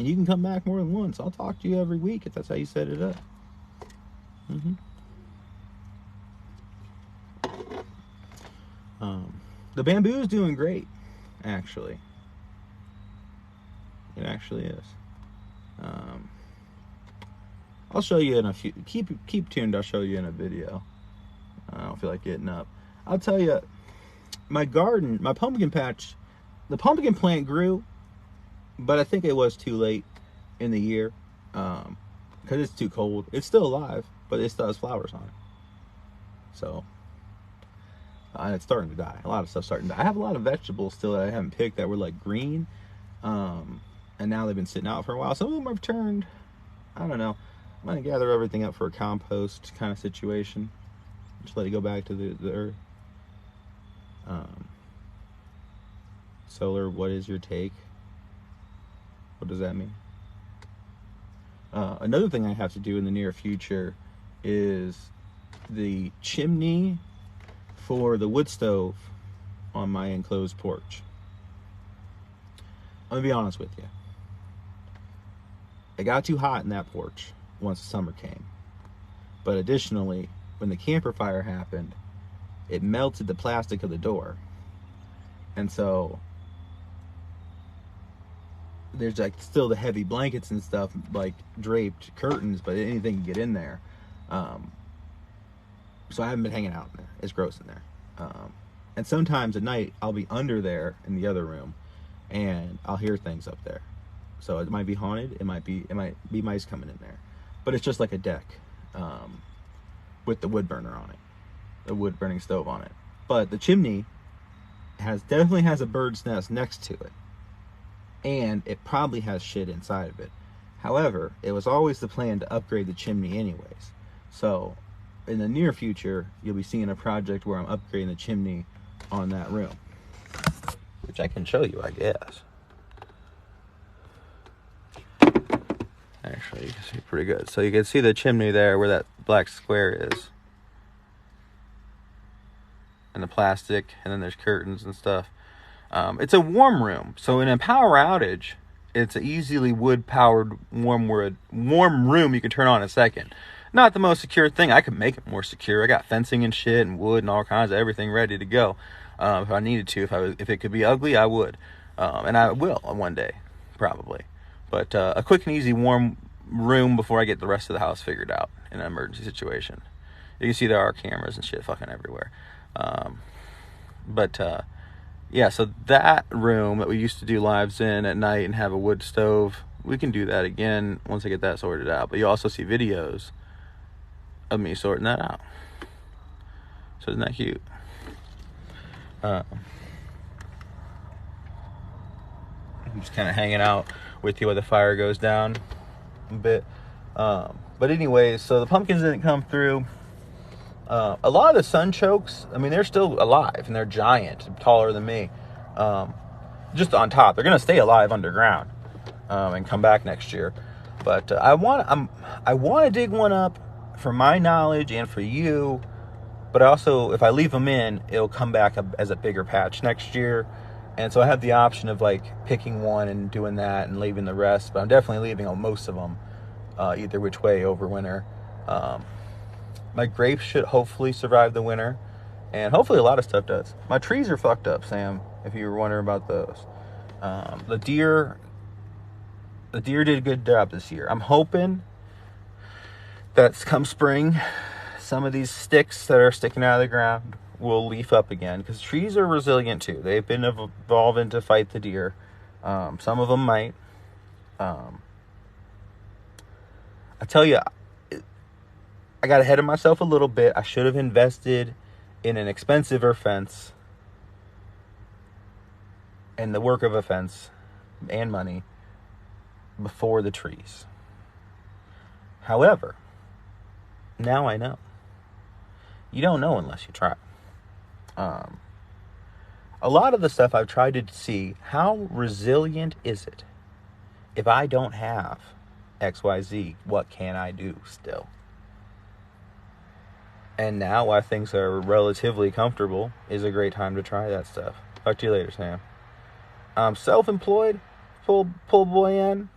you can come back more than once. I'll talk to you every week if that's how you set it up. The bamboo is doing great, actually. It actually is. I'll show you in a few. Keep tuned. I'll show you in a video. I don't feel like getting up. I'll tell you, my garden, my pumpkin patch, the pumpkin plant grew, but I think it was too late in the year because it's too cold. It's still alive, but it still has flowers on it. So, and it's starting to die. A lot of stuff's starting to die. I have a lot of vegetables still that I haven't picked that were like green, and now they've been sitting out for a while. Some of them have turned. I don't know. I'm gonna gather everything up for a compost kind of situation. Just let it go back to the earth. Solar, what is your take? What does that mean? Another thing I have to do in the near future is the chimney for the wood stove on my enclosed porch. I'm gonna be honest with you. It got too hot in that porch once the summer came. But additionally, when the camper fire happened, it melted the plastic of the door. And so there's like still the heavy blankets and stuff, like draped curtains, but anything can get in there. So I haven't been hanging out in there. It's gross in there. And sometimes at night I'll be under there in the other room and I'll hear things up there. So it might be haunted, it might be mice coming in there. But it's just like a deck with the wood burner on it. The wood burning stove on it. But the chimney definitely has a bird's nest next to it. And it probably has shit inside of it. However, it was always the plan to upgrade the chimney anyways. So in the near future, you'll be seeing a project where I'm upgrading the chimney on that room. Which I can show you, I guess. Actually, you can see pretty good. So you can see the chimney there where that black square is. And the plastic, and then there's curtains and stuff. It's a warm room. So in a power outage, it's an easily wood-powered warm room you can turn on in a second. Not the most secure thing. I could make it more secure. I got fencing and shit and wood and all kinds of everything ready to go. If I needed to, if it could be ugly, I would. And I will one day, probably. But a quick and easy warm room before I get the rest of the house figured out in an emergency situation. You can see there are cameras and shit fucking everywhere. Yeah, so that room that we used to do lives in at night and have a wood stove, we can do that again once I get that sorted out. But you also see videos of me sorting that out. So isn't that cute? I'm just kind of hanging out with you while the fire goes down a bit. But anyways, so the pumpkins didn't come through. A lot of the sunchokes, I mean, they're still alive and they're giant, taller than me. Just on top, they're gonna stay alive underground and come back next year. But I want to dig one up for my knowledge and for you. But also, if I leave them in, it'll come back as a bigger patch next year. And so I have the option of like picking one and doing that and leaving the rest. But I'm definitely leaving most of them either which way over winter. My grapes should hopefully survive the winter. And hopefully a lot of stuff does. My trees are fucked up, Sam, if you were wondering about those. The deer did a good job this year. I'm hoping that come spring, some of these sticks that are sticking out of the ground will leaf up again. Because trees are resilient too. They've been evolving to fight the deer. Some of them might. I tell you, I got ahead of myself a little bit. I should have invested in an expensiver fence and the work of a fence and money before the trees. However, now I know. You don't know unless you try. A lot of the stuff I've tried to see, how resilient is it? If I don't have XYZ, what can I do still? And now, while things are relatively comfortable, is a great time to try that stuff. Talk to you later, Sam. Self-employed, pull boy in,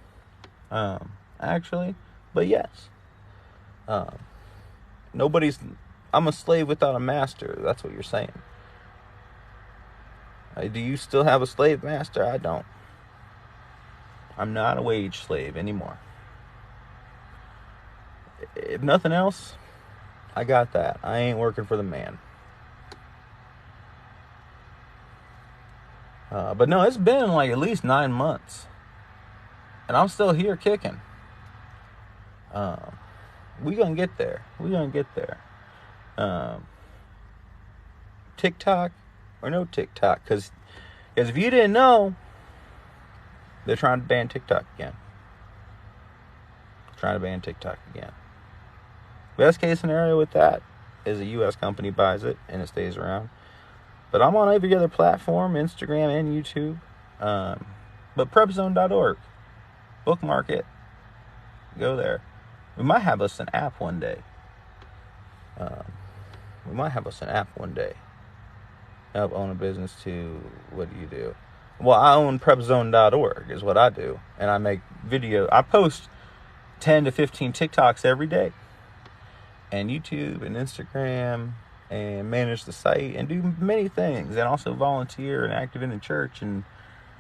actually, but yes. I'm a slave without a master. That's what you're saying. Do you still have a slave master? I don't. I'm not a wage slave anymore. If nothing else, I got that. I ain't working for the man. But no, it's been like at least 9 months. And I'm still here kicking. We gonna get there. TikTok or no TikTok. Because if you didn't know, they're trying to ban TikTok again. Best case scenario with that is a U.S. company buys it and it stays around. But I'm on every other platform, Instagram and YouTube. But prepzone.org. Bookmark it. Go there. We might have us an app one day. Help own a business too. What do you do? Well, I own prepzone.org is what I do. And I make video. I post 10 to 15 TikToks every day. And YouTube and Instagram, and manage the site and do many things, and also volunteer and active in the church and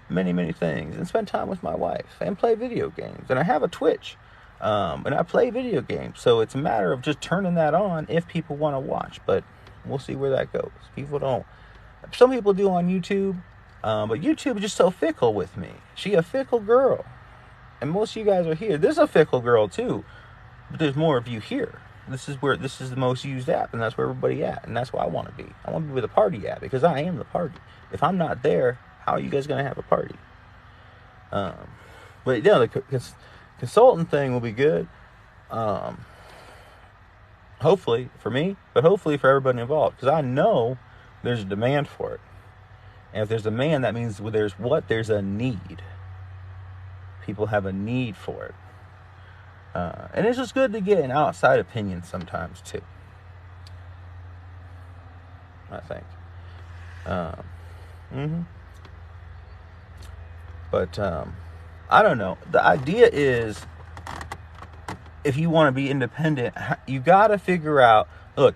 many things, and spend time with my wife and play video games. And I have a Twitch, and I play video games, so it's a matter of just turning that on if people want to watch. But we'll see where that goes. Some people do on YouTube, but YouTube is just so fickle with me. She a fickle girl, and most of you guys are here. There's a fickle girl too, but there's more of you here. This is the most used app, and that's where everybody at, and that's where I want to be. I want to be where the party at, because I am the party. If I'm not there, how are you guys going to have a party? But yeah, the consultant thing will be good. Hopefully for me, but hopefully for everybody involved, because I know there's a demand for it. And if there's a demand, that means there's a need. People have a need for it. And it's just good to get an outside opinion sometimes too, I think. But I don't know. The idea is, if you want to be independent, you got to figure out, look,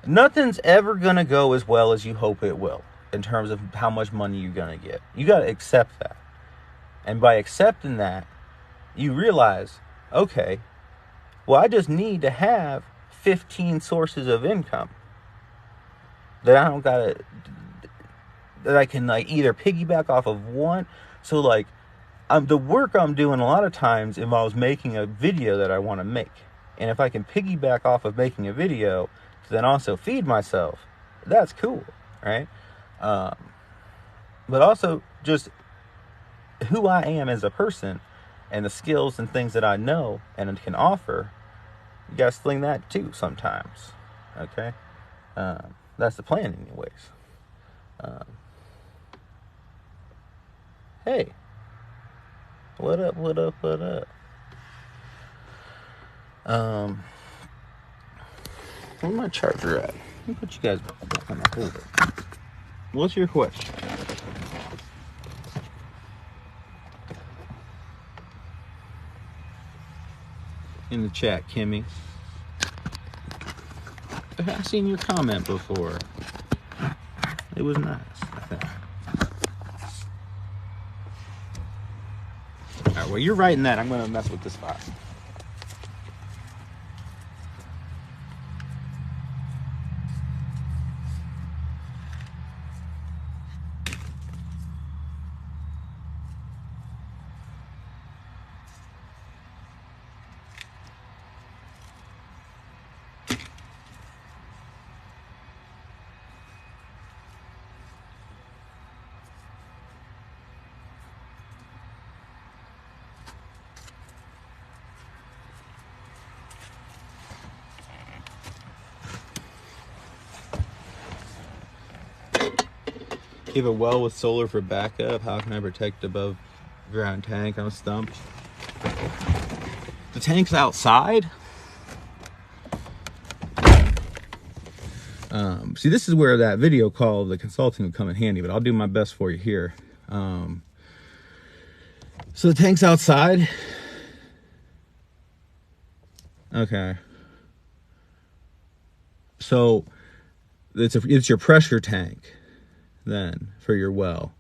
nothing's ever going to go as well as you hope it will in terms of how much money you're going to get. You got to accept that. And by accepting that, you realize, okay, well, I just need to have 15 sources of income that I can like either piggyback off of one. So like, the work I'm doing a lot of times involves making a video that I want to make. And if I can piggyback off of making a video to then also feed myself, that's cool, right? But also just who I am as a person and the skills and things that I know and can offer, you gotta sling that too sometimes, okay? That's the plan anyways. Hey, what up? Where's my charger at? Let me put you guys back on the holder. What's your question? In the chat, Kimmy. I've seen your comment before. It was nice, I think. Alright, well, you're writing that. I'm going to mess with this spot. You have a well with solar for backup. How can I protect above ground tank? I'm stumped. The tank's outside. See, this is where that video call, the consulting, will come in handy, but I'll do my best for you here. So the tank's outside. Okay. So it's your pressure tank then for your well.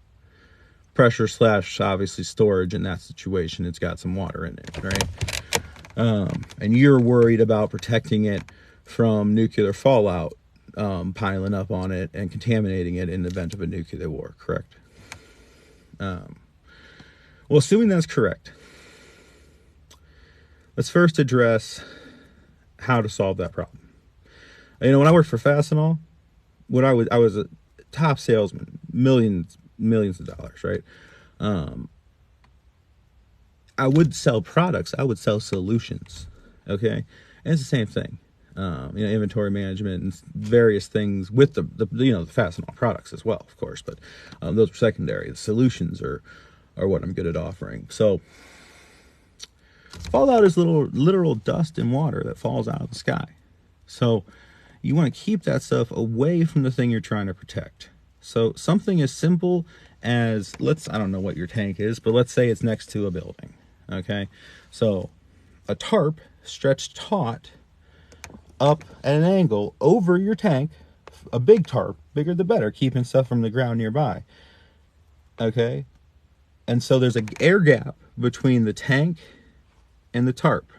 Pressure / obviously storage in that situation. It's got some water in it, right? And you're worried about protecting it from nuclear fallout, piling up on it and contaminating it in the event of a nuclear war, correct? Well, assuming that's correct, let's first address how to solve that problem. You know, when I worked for Fastenal, I was a top salesman, millions of dollars, right? I would sell products. I would sell solutions. Okay, and it's the same thing. Inventory management and various things with the Fastenal products as well, of course. But those are secondary. The solutions are what I'm good at offering. So fallout is literal dust and water that falls out of the sky. So you want to keep that stuff away from the thing you're trying to protect. So something as simple as, I don't know what your tank is, but let's say it's next to a building. Okay, so a tarp stretched taut up at an angle over your tank, a big tarp, bigger the better, keeping stuff from the ground nearby. Okay, and so there's an air gap between the tank and the tarp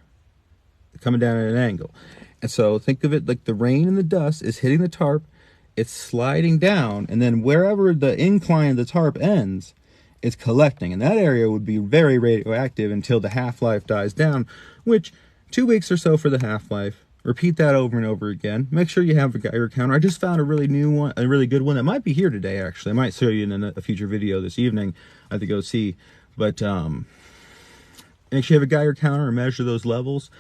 coming down at an angle. And so think of it like the rain and the dust is hitting the tarp, it's sliding down, and then wherever the incline of the tarp ends, it's collecting. And that area would be very radioactive until the half-life dies down, which 2 weeks or so for the half-life. Repeat that over and over again. Make sure you have a Geiger counter. I just found a really good one that might be here today, actually. I might show you in a future video this evening. I have to go see. But make sure you have a Geiger counter and measure those levels.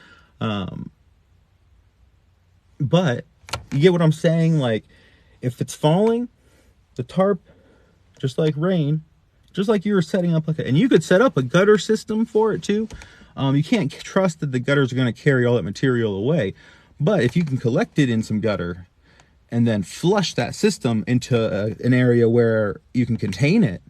But you get what I'm saying? Like, if it's falling, the tarp, just like rain, just like you were setting up and you could set up a gutter system for it too. You can't trust that the gutters are going to carry all that material away. But if you can collect it in some gutter and then flush that system into an area where you can contain it,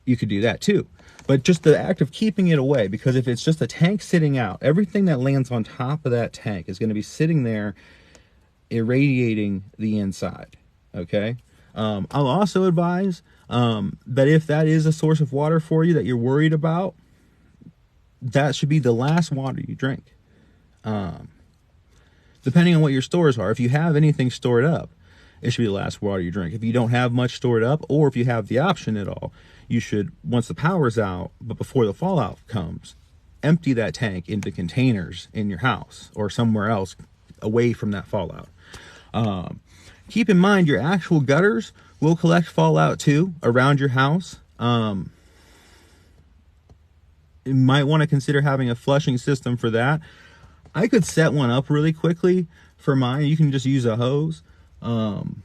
you could do that too. But just the act of keeping it away, because if it's just a tank sitting out, everything that lands on top of that tank is going to be sitting there irradiating the inside. Okay. I'll also advise that if that is a source of water for you that you're worried about, that should be the last water you drink. Depending on what your stores are. If you have anything stored up, it should be the last water you drink. If you don't have much stored up, or if you have the option at all, you should, once the power's out, but before the fallout comes, empty that tank into containers in your house or somewhere else away from that fallout. Keep in mind your actual gutters will collect fallout too around your house. You might want to consider having a flushing system for that. I could set one up really quickly for mine. You can just use a hose, and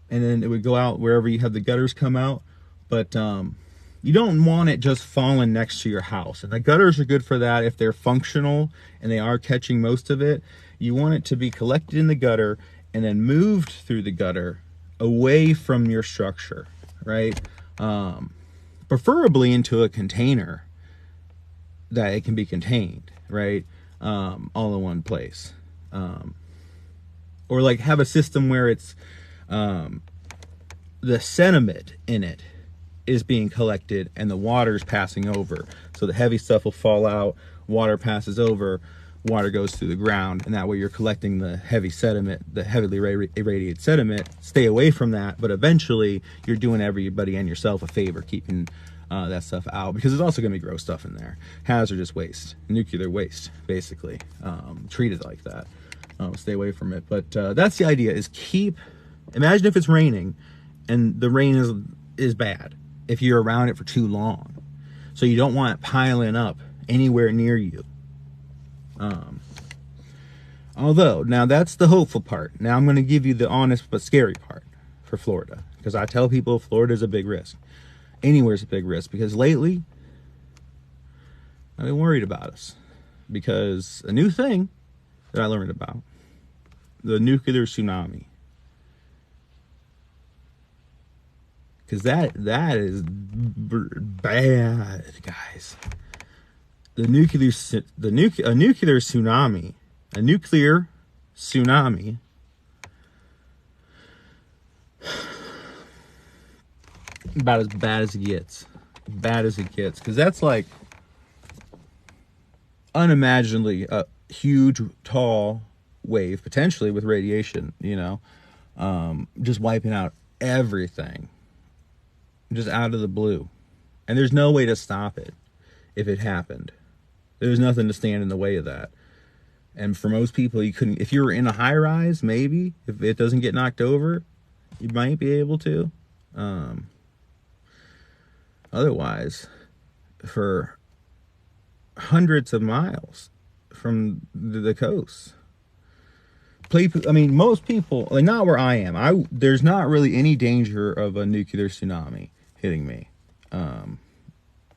then it would go out wherever you have the gutters come out. But you don't want it just falling next to your house. And the gutters are good for that if they're functional and they are catching most of it. You want it to be collected in the gutter and then moved through the gutter away from your structure, right? Preferably into a container that it can be contained, right? All in one place. Or like have a system where it's the sediment in it is being collected and the water's passing over. So the heavy stuff will fall out, water passes over, water goes through the ground, and that way you're collecting the heavy sediment, the heavily irradiated sediment. Stay away from that, but eventually you're doing everybody and yourself a favor keeping that stuff out, because there's also going to be gross stuff in there. Hazardous waste, nuclear waste, basically, treated like that. Stay away from it. But that's the idea, is imagine if it's raining and the rain is bad if you're around it for too long. So you don't want it piling up anywhere near you. Although, now that's the hopeful part. Now I'm going to give you the honest but scary part for Florida. because I tell people Florida's a big risk. Anywhere's a big risk, because lately I've been worried about us. Because a new thing that I learned about, the nuclear tsunami. Because that is bad, guys. A nuclear tsunami, about as bad as it gets. Bad as it gets. Because that's like unimaginably a huge, tall wave, potentially with radiation, just wiping out everything. Just out of the blue. And there's no way to stop it if it happened. There's nothing to stand in the way of that. And for most people, you couldn't, if you were in a high rise, maybe, if it doesn't get knocked over, you might be able to. Otherwise, for hundreds of miles from the coast, most people, like, not where I am. There's not really any danger of a nuclear tsunami hitting me.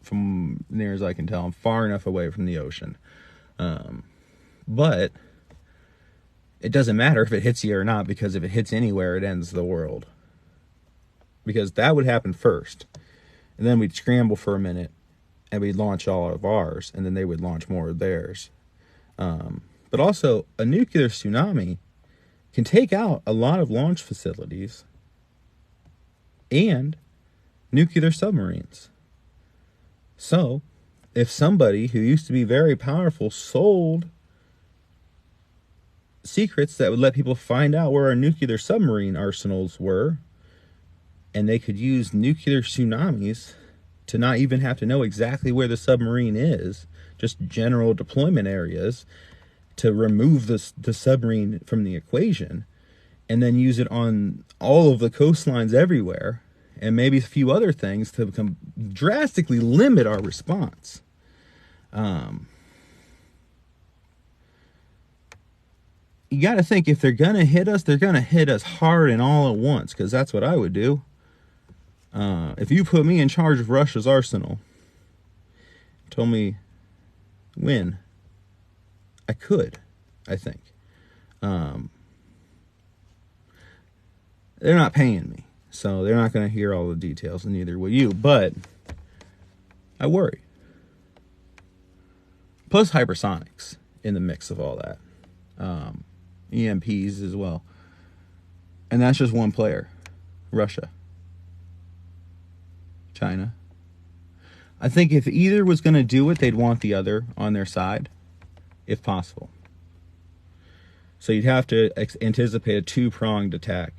From near as I can tell, I'm far enough away from the ocean. But it doesn't matter if it hits you or not, because if it hits anywhere, it ends the world. Because that would happen first. And then we'd scramble for a minute, and we'd launch all of ours, and then they would launch more of theirs. But also, a nuclear tsunami can take out a lot of launch facilities and nuclear submarines. So, if somebody who used to be very powerful sold secrets that would let people find out where our nuclear submarine arsenals were, and they could use nuclear tsunamis to not even have to know exactly where the submarine is, just general deployment areas, to remove the submarine from the equation, and then use it on all of the coastlines everywhere, and maybe a few other things to drastically limit our response. You got to think, if they're going to hit us, they're going to hit us hard and all at once, because that's what I would do. If you put me in charge of Russia's arsenal, told me when, I could, I think. They're not paying me, so they're not going to hear all the details, and neither will you, but I worry. Plus hypersonics in the mix of all that. EMPs as well. And that's just one player. Russia. China. I think if either was going to do it, they'd want the other on their side, if possible. So you'd have to anticipate a two-pronged attack.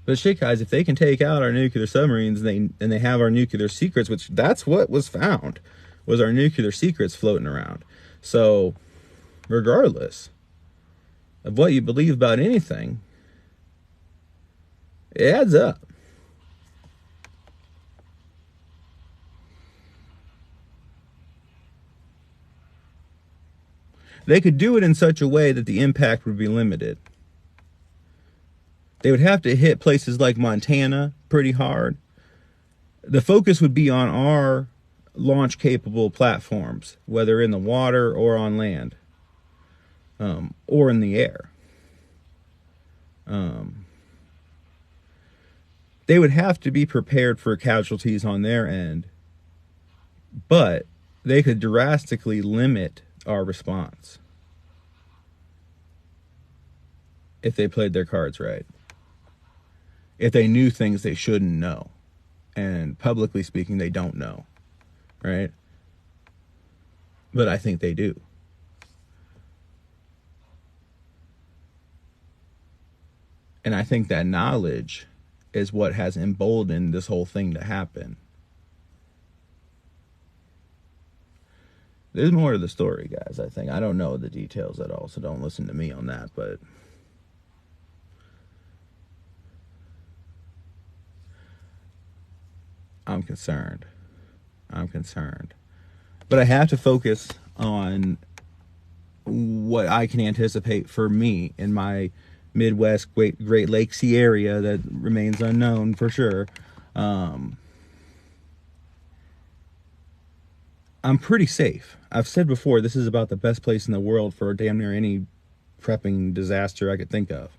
But shit, guys, if they can take out our nuclear submarines, and they have our nuclear secrets, which that's what was found, was our nuclear secrets floating around. So, regardless of what you believe about anything, it adds up. They could do it in such a way that the impact would be limited. They would have to hit places like Montana pretty hard. The focus would be on our launch-capable platforms, whether in the water or on land, or in the air. They would have to be prepared for casualties on their end, but they could drastically limit our response if they played their cards right. If they knew things they shouldn't know, and publicly speaking, they don't know, right? But I think they do. And I think that knowledge is what has emboldened this whole thing to happen. There's more to the story, guys, I think. I don't know the details at all, so don't listen to me on that, but I'm concerned. But I have to focus on what I can anticipate for me in my Midwest Great Lakesy area that remains unknown for sure. I'm pretty safe. I've said before, this is about the best place in the world for damn near any prepping disaster I could think of.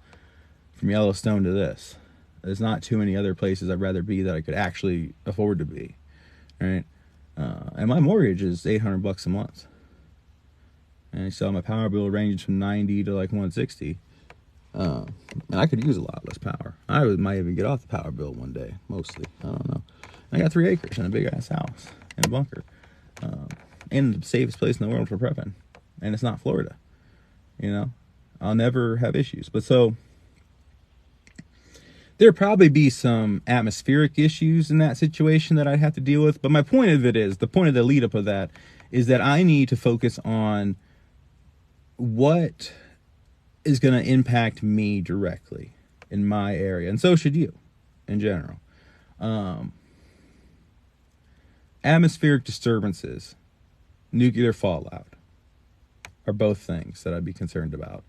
From Yellowstone to this, there's not too many other places I'd rather be that I could actually afford to be, right? And my mortgage is $800 a month, and so my power bill ranges from 90 to like 160. And I could use a lot less power. Might even get off the power bill one day, mostly. I don't know. I got 3 acres and a big ass house and a bunker, and the safest place in the world for prepping, and it's not Florida. I'll never have issues. But so there'd probably be some atmospheric issues in that situation that I'd have to deal with. But my point of it is, the point of the lead up of that is that I need to focus on what is going to impact me directly in my area. And so should you in general. Atmospheric disturbances, nuclear fallout are both things that I'd be concerned about.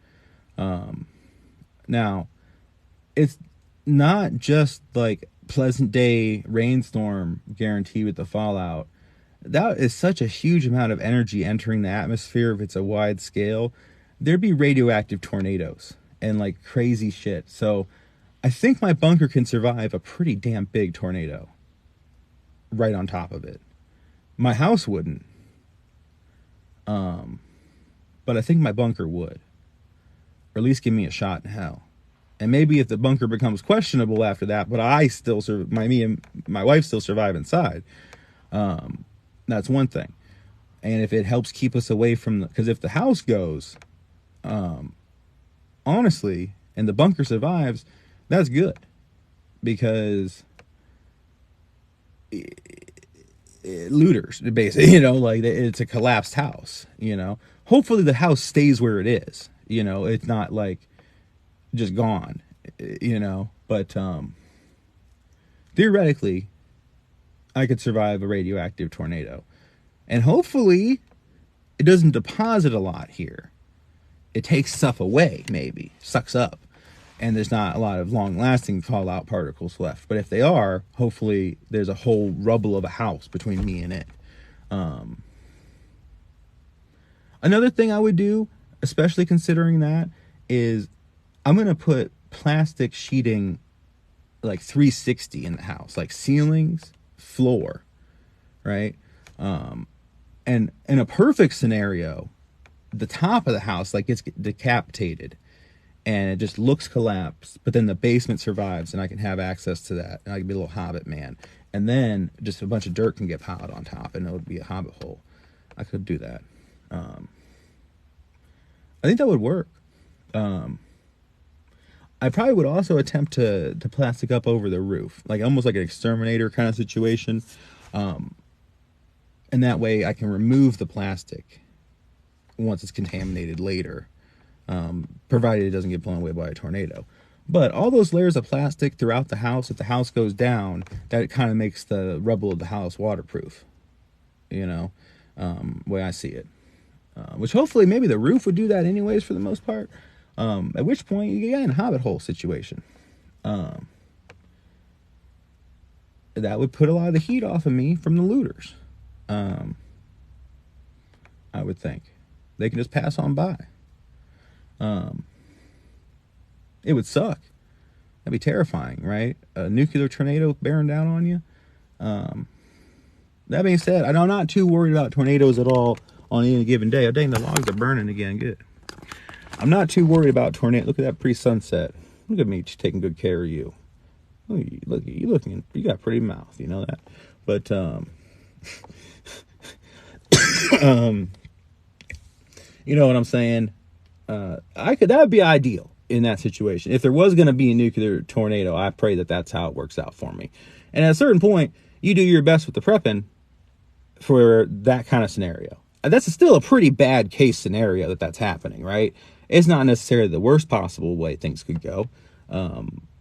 Now, it's not just like pleasant day rainstorm guarantee with the fallout. That is such a huge amount of energy entering the atmosphere if it's a wide scale. There'd be radioactive tornadoes and like crazy shit. So I think my bunker can survive a pretty damn big tornado right on top of it. My house wouldn't. But I think my bunker would. Or at least give me a shot in hell. And maybe if the bunker becomes questionable after that, but I still me and my wife still survive inside. That's one thing. And if it helps keep us away from because if the house goes, honestly, and the bunker survives, that's good, because looters, basically, like it's a collapsed house. Hopefully the house stays where it is. It's not like just gone, but theoretically I could survive a radioactive tornado, and hopefully it doesn't deposit a lot here. It takes stuff away, maybe sucks up, and there's not a lot of long-lasting fallout particles left. But if they are, hopefully there's a whole rubble of a house between me and it. Another thing I would do, especially considering that, is I'm going to put plastic sheeting like 360 in the house, like ceilings, floor, right? And in a perfect scenario, the top of the house like gets decapitated and it just looks collapsed, but then the basement survives and I can have access to that, and I can be a little hobbit man, and then just a bunch of dirt can get piled on top and it would be a hobbit hole. I could do that. I think that would work. I probably would also attempt to plastic up over the roof, like almost like an exterminator kind of situation. And that way I can remove the plastic once it's contaminated later, provided it doesn't get blown away by a tornado. But all those layers of plastic throughout the house, if the house goes down, that kind of makes the rubble of the house waterproof, way I see it. Which hopefully maybe the roof would do that anyways for the most part. At which point you get in a hobbit hole situation. That would put a lot of the heat off of me from the looters. I would think. They can just pass on by. It would suck. That'd be terrifying, right? A nuclear tornado bearing down on you. That being said, I'm not too worried about tornadoes at all on any given day. Oh, dang, the logs are burning again. Good. I'm not too worried about tornado. Look at that pre-sunset. Look at me taking good care of you. Look, you looking. You got a pretty mouth. You know that. But you know what I'm saying. That would be ideal in that situation. If there was going to be a nuclear tornado, I pray that that's how it works out for me. And at a certain point, you do your best with the prepping for that kind of scenario. That's still a pretty bad case scenario that's happening, right? It's not necessarily the worst possible way things could go.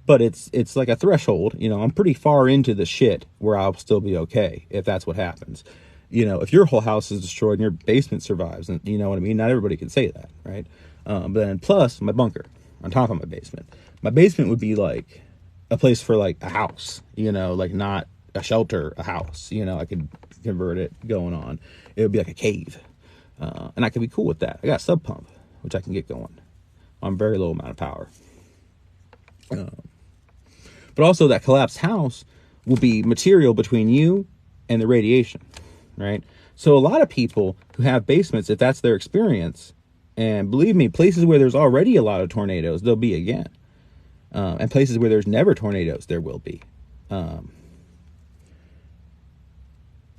But it's like a threshold. I'm pretty far into the shit where I'll still be okay if that's what happens. If your whole house is destroyed and your basement survives, and you know what I mean? Not everybody can say that, right? But then plus my bunker. on top of my basement. My basement would be like a place for like a house, like not a shelter, a house. I could convert it going on. It would be like a cave. And I could be cool with that. I got a sub pump, which I can get going on very low amount of power. But also that collapsed house will be material between you and the radiation, right? So a lot of people who have basements, if that's their experience, and believe me, places where there's already a lot of tornadoes, there'll be again. And places where there's never tornadoes, there will be.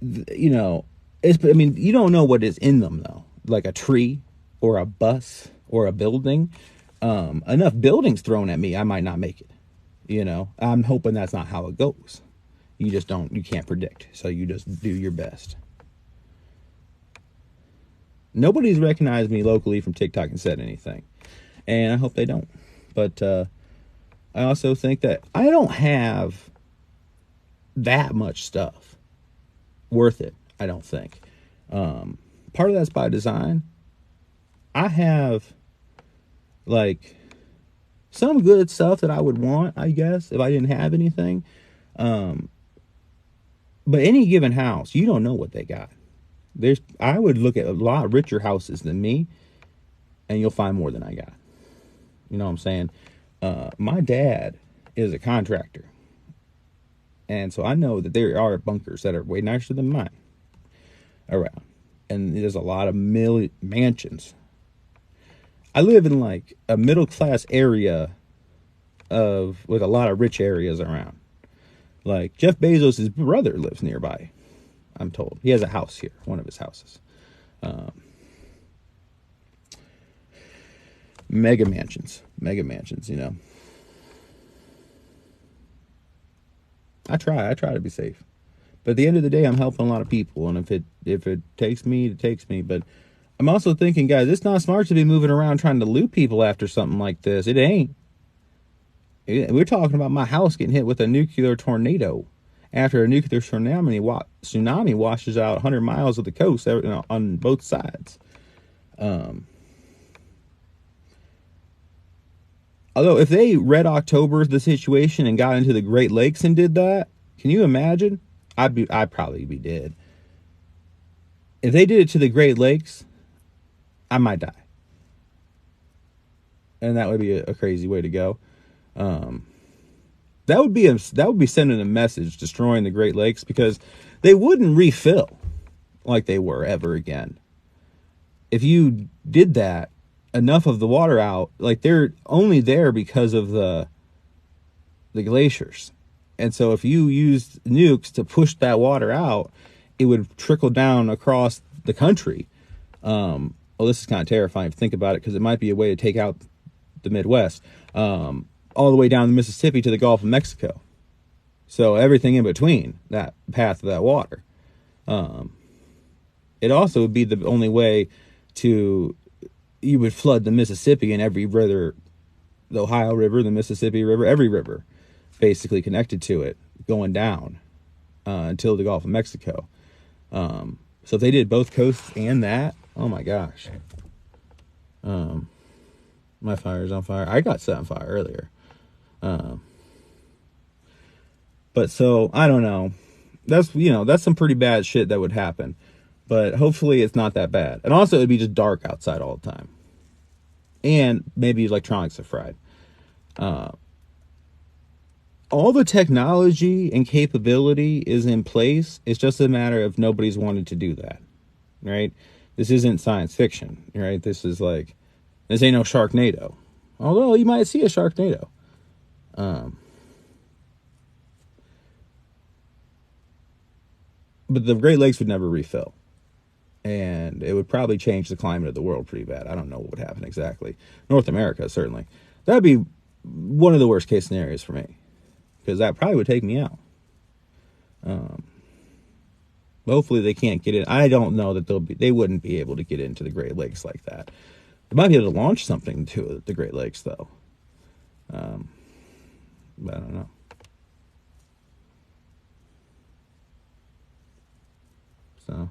You don't know what is in them, though. Like a tree or a bus or a building. Enough buildings thrown at me, I might not make it. I'm hoping that's not how it goes. You can't predict. So you just do your best. Nobody's recognized me locally from TikTok and said anything. And I hope they don't. But I also think that I don't have that much stuff worth it, I don't think. Part of that's by design. I have like some good stuff that I would want, I guess, if I didn't have anything. But any given house, you don't know what they got. I would look at a lot richer houses than me, and you'll find more than I got. You know what I'm saying? My dad is a contractor. And so I know that there are bunkers that are way nicer than mine around. And there's a lot of mansions. I live in like a middle class area with a lot of rich areas around. Like Jeff Bezos' brother lives nearby, I'm told. He has a house here, one of his houses. Mega mansions, I try to be safe. But at the end of the day, I'm helping a lot of people. And if it takes me, it takes me. But I'm also thinking, guys, it's not smart to be moving around trying to loot people after something like this. It ain't. We're talking about my house getting hit with a nuclear tornado after a nuclear tsunami washes out 100 miles of the coast on both sides. Although if they Red October the situation and got into the Great Lakes and did that, can you imagine? I'd probably be dead. If they did it to the Great Lakes, I might die. And that would be a crazy way to go. That would be sending a message, destroying the Great Lakes, because they wouldn't refill like they were ever again. If you did that, enough of the water out, like they're only there because of the glaciers. And so if you used nukes to push that water out, it would trickle down across the country. Well, this is kind of terrifying to think about it, because it might be a way to take out the Midwest, all the way down the Mississippi to the Gulf of Mexico. So everything in between that path of that water. It also would be the only way you would flood the Mississippi and every river, the Ohio River, the Mississippi River, every river basically connected to it going down until the Gulf of Mexico. So if they did both coasts and that, oh my gosh. My fire's on fire. I got set on fire earlier. But so I don't know. That's some pretty bad shit that would happen. But hopefully it's not that bad. And also it'd be just dark outside all the time. And maybe electronics are fried. All the technology and capability is in place. It's just a matter of nobody's wanted to do that. Right? This isn't science fiction. Right? This ain't no Sharknado. Although you might see a Sharknado. But the Great Lakes would never refill. And it would probably change the climate of the world pretty bad. I don't know what would happen exactly. North America, certainly. That would be one of the worst case scenarios for me, because that probably would take me out. Hopefully they can't get in. I don't know that they wouldn't be able to get into the Great Lakes like that. They might be able to launch something to the Great Lakes, though. But I don't know. So,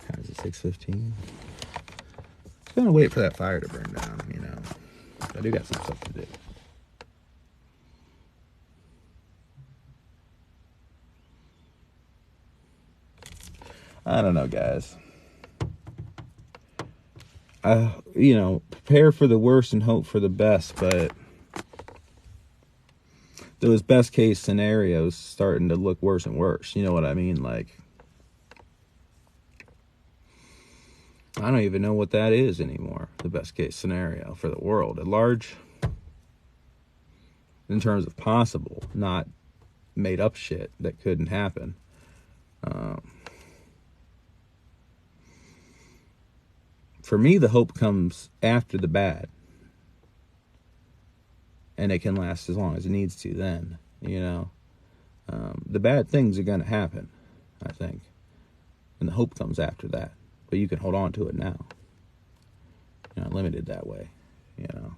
how is it 6:15? gonna wait for that fire to burn down, you know. I do got some stuff to do. I don't know, guys. You know, prepare for the worst and hope for the best, but those best case scenarios starting to look worse and worse. You know what I mean? Like, I don't even know what that is anymore. The best case scenario for the world at large, in terms of possible, not made up shit that couldn't happen. For me, the hope comes after the bad. And it can last as long as it needs to then, you know. The bad things are going to happen, I think. And the hope comes after that. But you can hold on to it now. You're not limited that way, you know.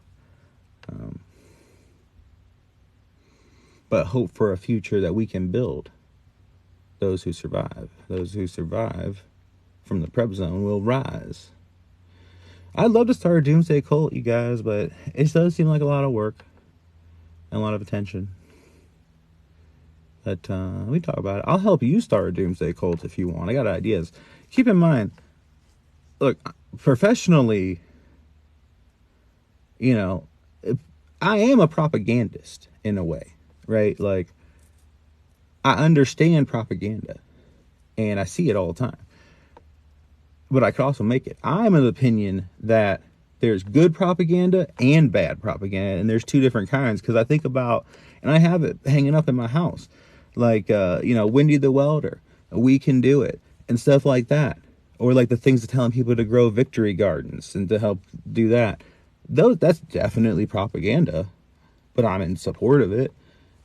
But hope for a future that we can build. Those who survive from the prep zone will rise. I'd love to start a doomsday cult, you guys, but it does seem like a lot of work and a lot of attention. But we talk about it. I'll help you start a doomsday cult if you want. I got ideas. Keep in mind, look, professionally, you know, I am a propagandist in a way, right? Like, I understand propaganda and I see it all the time. But I could also make it. I'm of the opinion that there's good propaganda and bad propaganda, and there's two different kinds. Because I think about, and I have it hanging up in my house, like, you know, Wendy the Welder, We Can Do It, and stuff like that. Or like the things that telling people to grow victory gardens and to help do that. That's definitely propaganda, but I'm in support of it.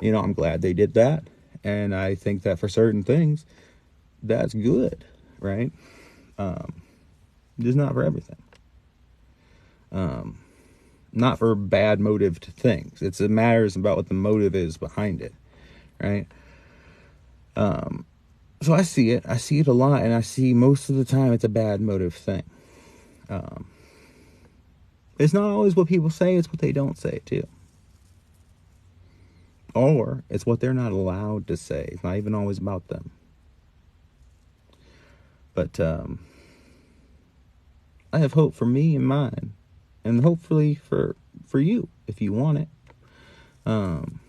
You know, I'm glad they did that. And I think that for certain things, that's good, right? Just not for everything. Not for bad motived things. It matters about what the motive is behind it, right? So I see it a lot, and I see most of the time it's a bad motive thing. It's not always what people say, it's what they don't say too. Or it's what they're not allowed to say. It's not even always about them. But I have hope for me and mine, and hopefully for you if you want it. And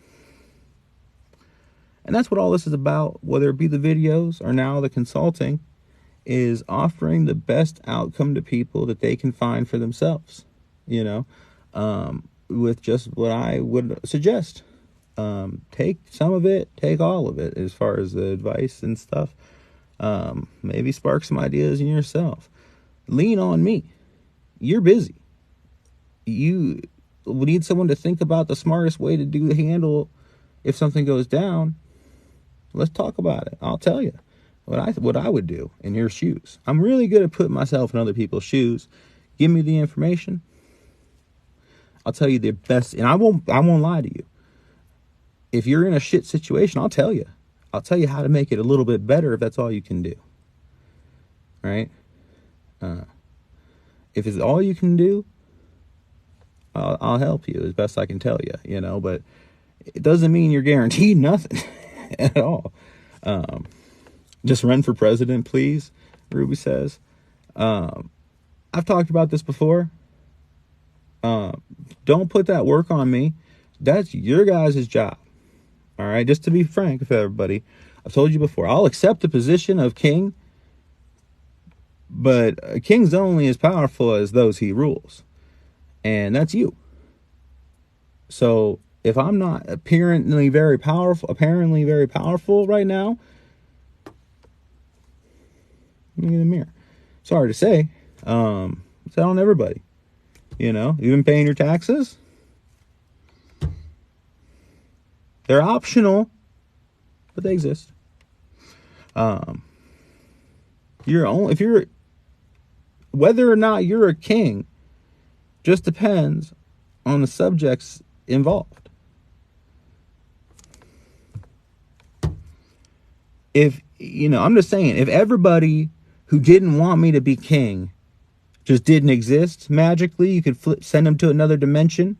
that's what all this is about, whether it be the videos or now the consulting, is offering the best outcome to people that they can find for themselves, you know, with just what I would suggest. Take some of it, take all of it as far as the advice and stuff. Maybe spark some ideas in yourself. Lean on me. You're busy. You need someone to think about the smartest way to handle if something goes down. Let's talk about it. I'll tell you what I would do in your shoes. I'm really good at putting myself in other people's shoes. Give me the information. I'll tell you the best, and I won't lie to you. If you're in a shit situation, I'll tell you. I'll tell you how to make it a little bit better if that's all you can do. Right? If it's all you can do, I'll help you as best I can tell you, you know, but it doesn't mean you're guaranteed nothing at all. Just run for president, please, Ruby says. I've talked about this before. Don't put that work on me. That's your guys' job. All right, just to be frank with everybody, I've told you before, I'll accept the position of king, but a king's only as powerful as those he rules. And that's you. So if I'm not apparently very powerful right now, look in the mirror. Sorry to say, it's on everybody. You know, you've been paying your taxes. They're optional, but they exist. Whether or not you're a king just depends on the subjects involved. I'm just saying, if everybody who didn't want me to be king just didn't exist magically. You could send them to another dimension.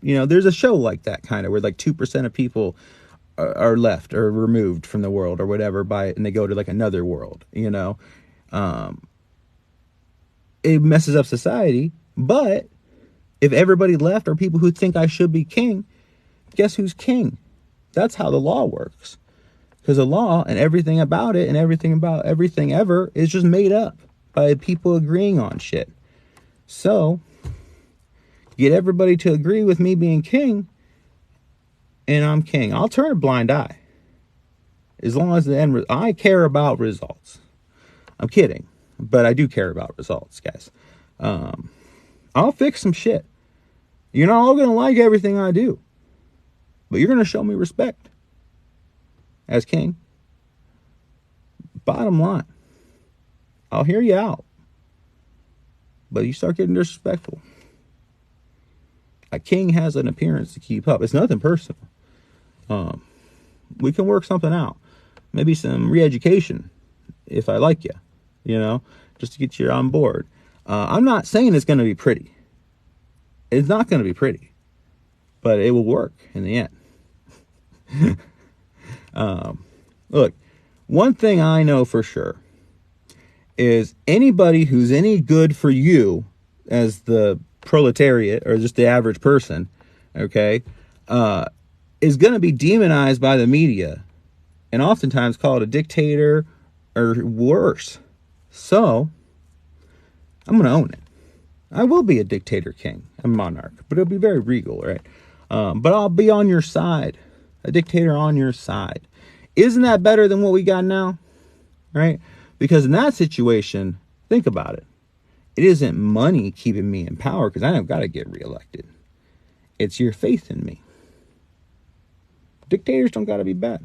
You know, there's a show like that kind of where like 2% of people are left or removed from the world or whatever and they go to like another world, you know. It messes up society, but if everybody left are people who think I should be king, guess who's king? That's how the law works. Because the law and everything about it and everything about everything ever is just made up by people agreeing on shit. So, get everybody to agree with me being king, and I'm king. I'll turn a blind eye. As long as I care about results. I'm kidding, but I do care about results, guys. I'll fix some shit. You're not all going to like everything I do, but you're going to show me respect as king. Bottom line, I'll hear you out, but you start getting disrespectful. A king has an appearance to keep up. It's nothing personal. We can work something out. Maybe some re-education if I like you, you know, just to get you on board. I'm not saying it's going to be pretty. It's not going to be pretty, but it will work in the end. Look, one thing I know for sure is anybody who's any good for you as the proletariat or just the average person, okay, is going to be demonized by the media and oftentimes called a dictator or worse. So, I'm going to own it. I will be a dictator king, a monarch, but it'll be very regal, right? But I'll be on your side, a dictator on your side. Isn't that better than what we got now? Right? Because in that situation, think about it. It isn't money keeping me in power because I don't got to get reelected. It's your faith in me. Dictators don't got to be bad,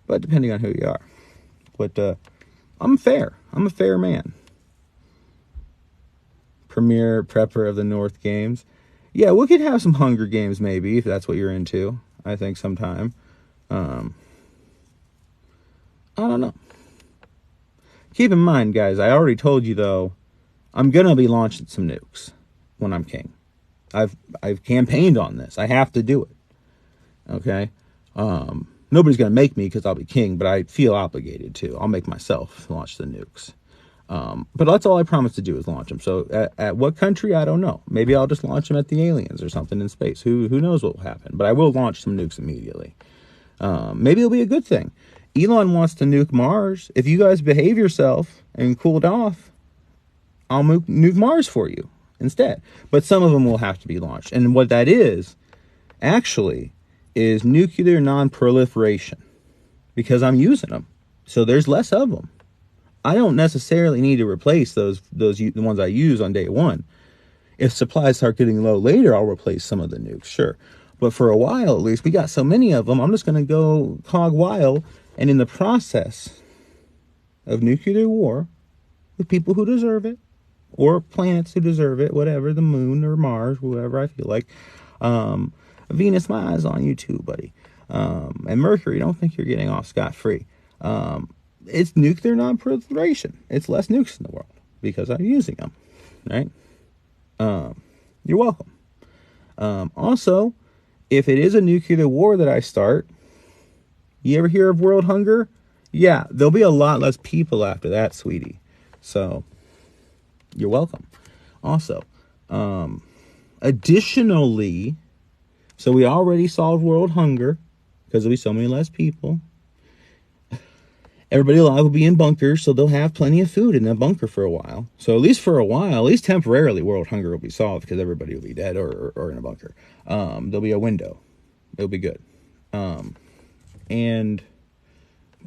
but depending on who you are. But I'm fair. I'm a fair man. Premier prepper of the North Games. Yeah, we could have some Hunger Games maybe if that's what you're into. I think sometime. I don't know. Keep in mind, guys, I already told you though, I'm gonna be launching some nukes when I'm king. I've campaigned on this. I have to do it. Okay. Nobody's gonna make me because I'll be king, but I feel obligated to. I'll make myself launch the nukes. But that's all I promise to do is launch them. So at what country, I don't know. Maybe I'll just launch them at the aliens or something in space. Who knows what will happen? But I will launch some nukes immediately. Maybe it'll be a good thing. Elon wants to nuke Mars. If you guys behave yourself and cooled off, I'll nuke Mars for you instead. But some of them will have to be launched. And what that is, actually, is nuclear non-proliferation. Because I'm using them. So there's less of them. I don't necessarily need to replace the ones I use on day one. If supplies start getting low later, I'll replace some of the nukes, sure. But for a while, at least, we got so many of them, I'm just going to go hog wild. And in the process of nuclear war, with people who deserve it, or planets who deserve it, whatever, the moon or Mars, whoever I feel like. Venus, my eyes on you too, buddy. And Mercury, don't think you're getting off scot-free. It's nuclear non-proliferation. It's less nukes in the world because I'm using them, right? You're welcome. Also, if it is a nuclear war that I start, you ever hear of world hunger? Yeah, there'll be a lot less people after that, sweetie. So, you're welcome. Also, additionally, so we already solved world hunger because there'll be so many less people. Everybody alive will be in bunkers, so they'll have plenty of food in the bunker for a while. So at least for a while, at least temporarily, world hunger will be solved because everybody will be dead or in a bunker. There'll be a window. It'll be good. And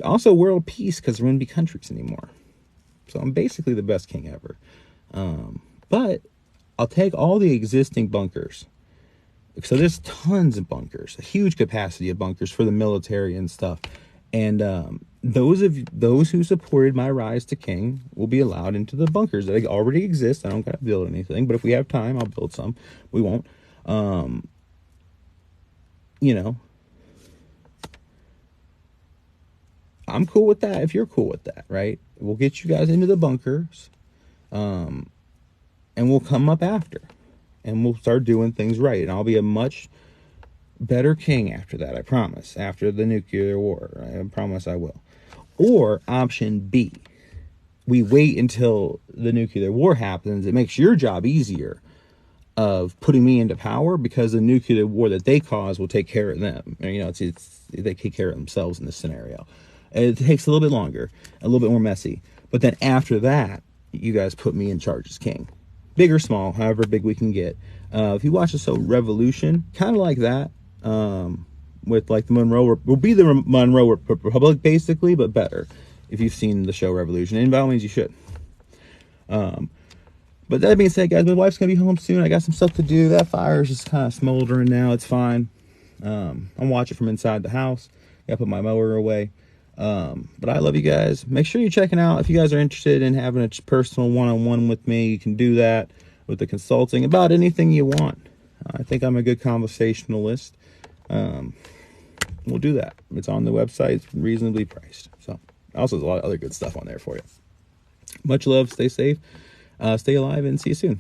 also world peace because there won't be countries anymore. So I'm basically the best king ever. But I'll take all the existing bunkers. So there's tons of bunkers, a huge capacity of bunkers for the military and stuff. And those who supported my rise to king will be allowed into the bunkers. They already exist. I don't got to build anything. But if we have time, I'll build some. We won't. You know, I'm cool with that if you're cool with that, right? We'll get you guys into the bunkers. and we'll come up after, and we'll start doing things right, and I'll be a much better king after that, I promise. After the nuclear war, I promise I will. Or option B, we wait until the nuclear war happens. It makes your job easier of putting me into power, because the nuclear war that they cause will take care of them. And, you know, they take care of themselves in this scenario. It takes a little bit longer, a little bit more messy. But then after that, you guys put me in charge as king. Big or small, however big we can get. If you watch the show Revolution, kind of like that, with like the Monroe, will be the Monroe Republic basically, but better. If you've seen the show Revolution, and by all means you should. But that being said, guys, my wife's gonna be home soon. I got some stuff to do. That fire is just kind of smoldering now. It's fine. I'm watching from inside the house. Gotta put my mower away. But I love you guys. Make sure you're checking out, if you guys are interested in having a personal one-on-one with me, you can do that with the consulting about anything you want. I think I'm a good conversationalist. We'll do that. It's on the website. It's reasonably priced. So also there's a lot of other good stuff on there for you. Much love. Stay safe. Stay alive, and see you soon.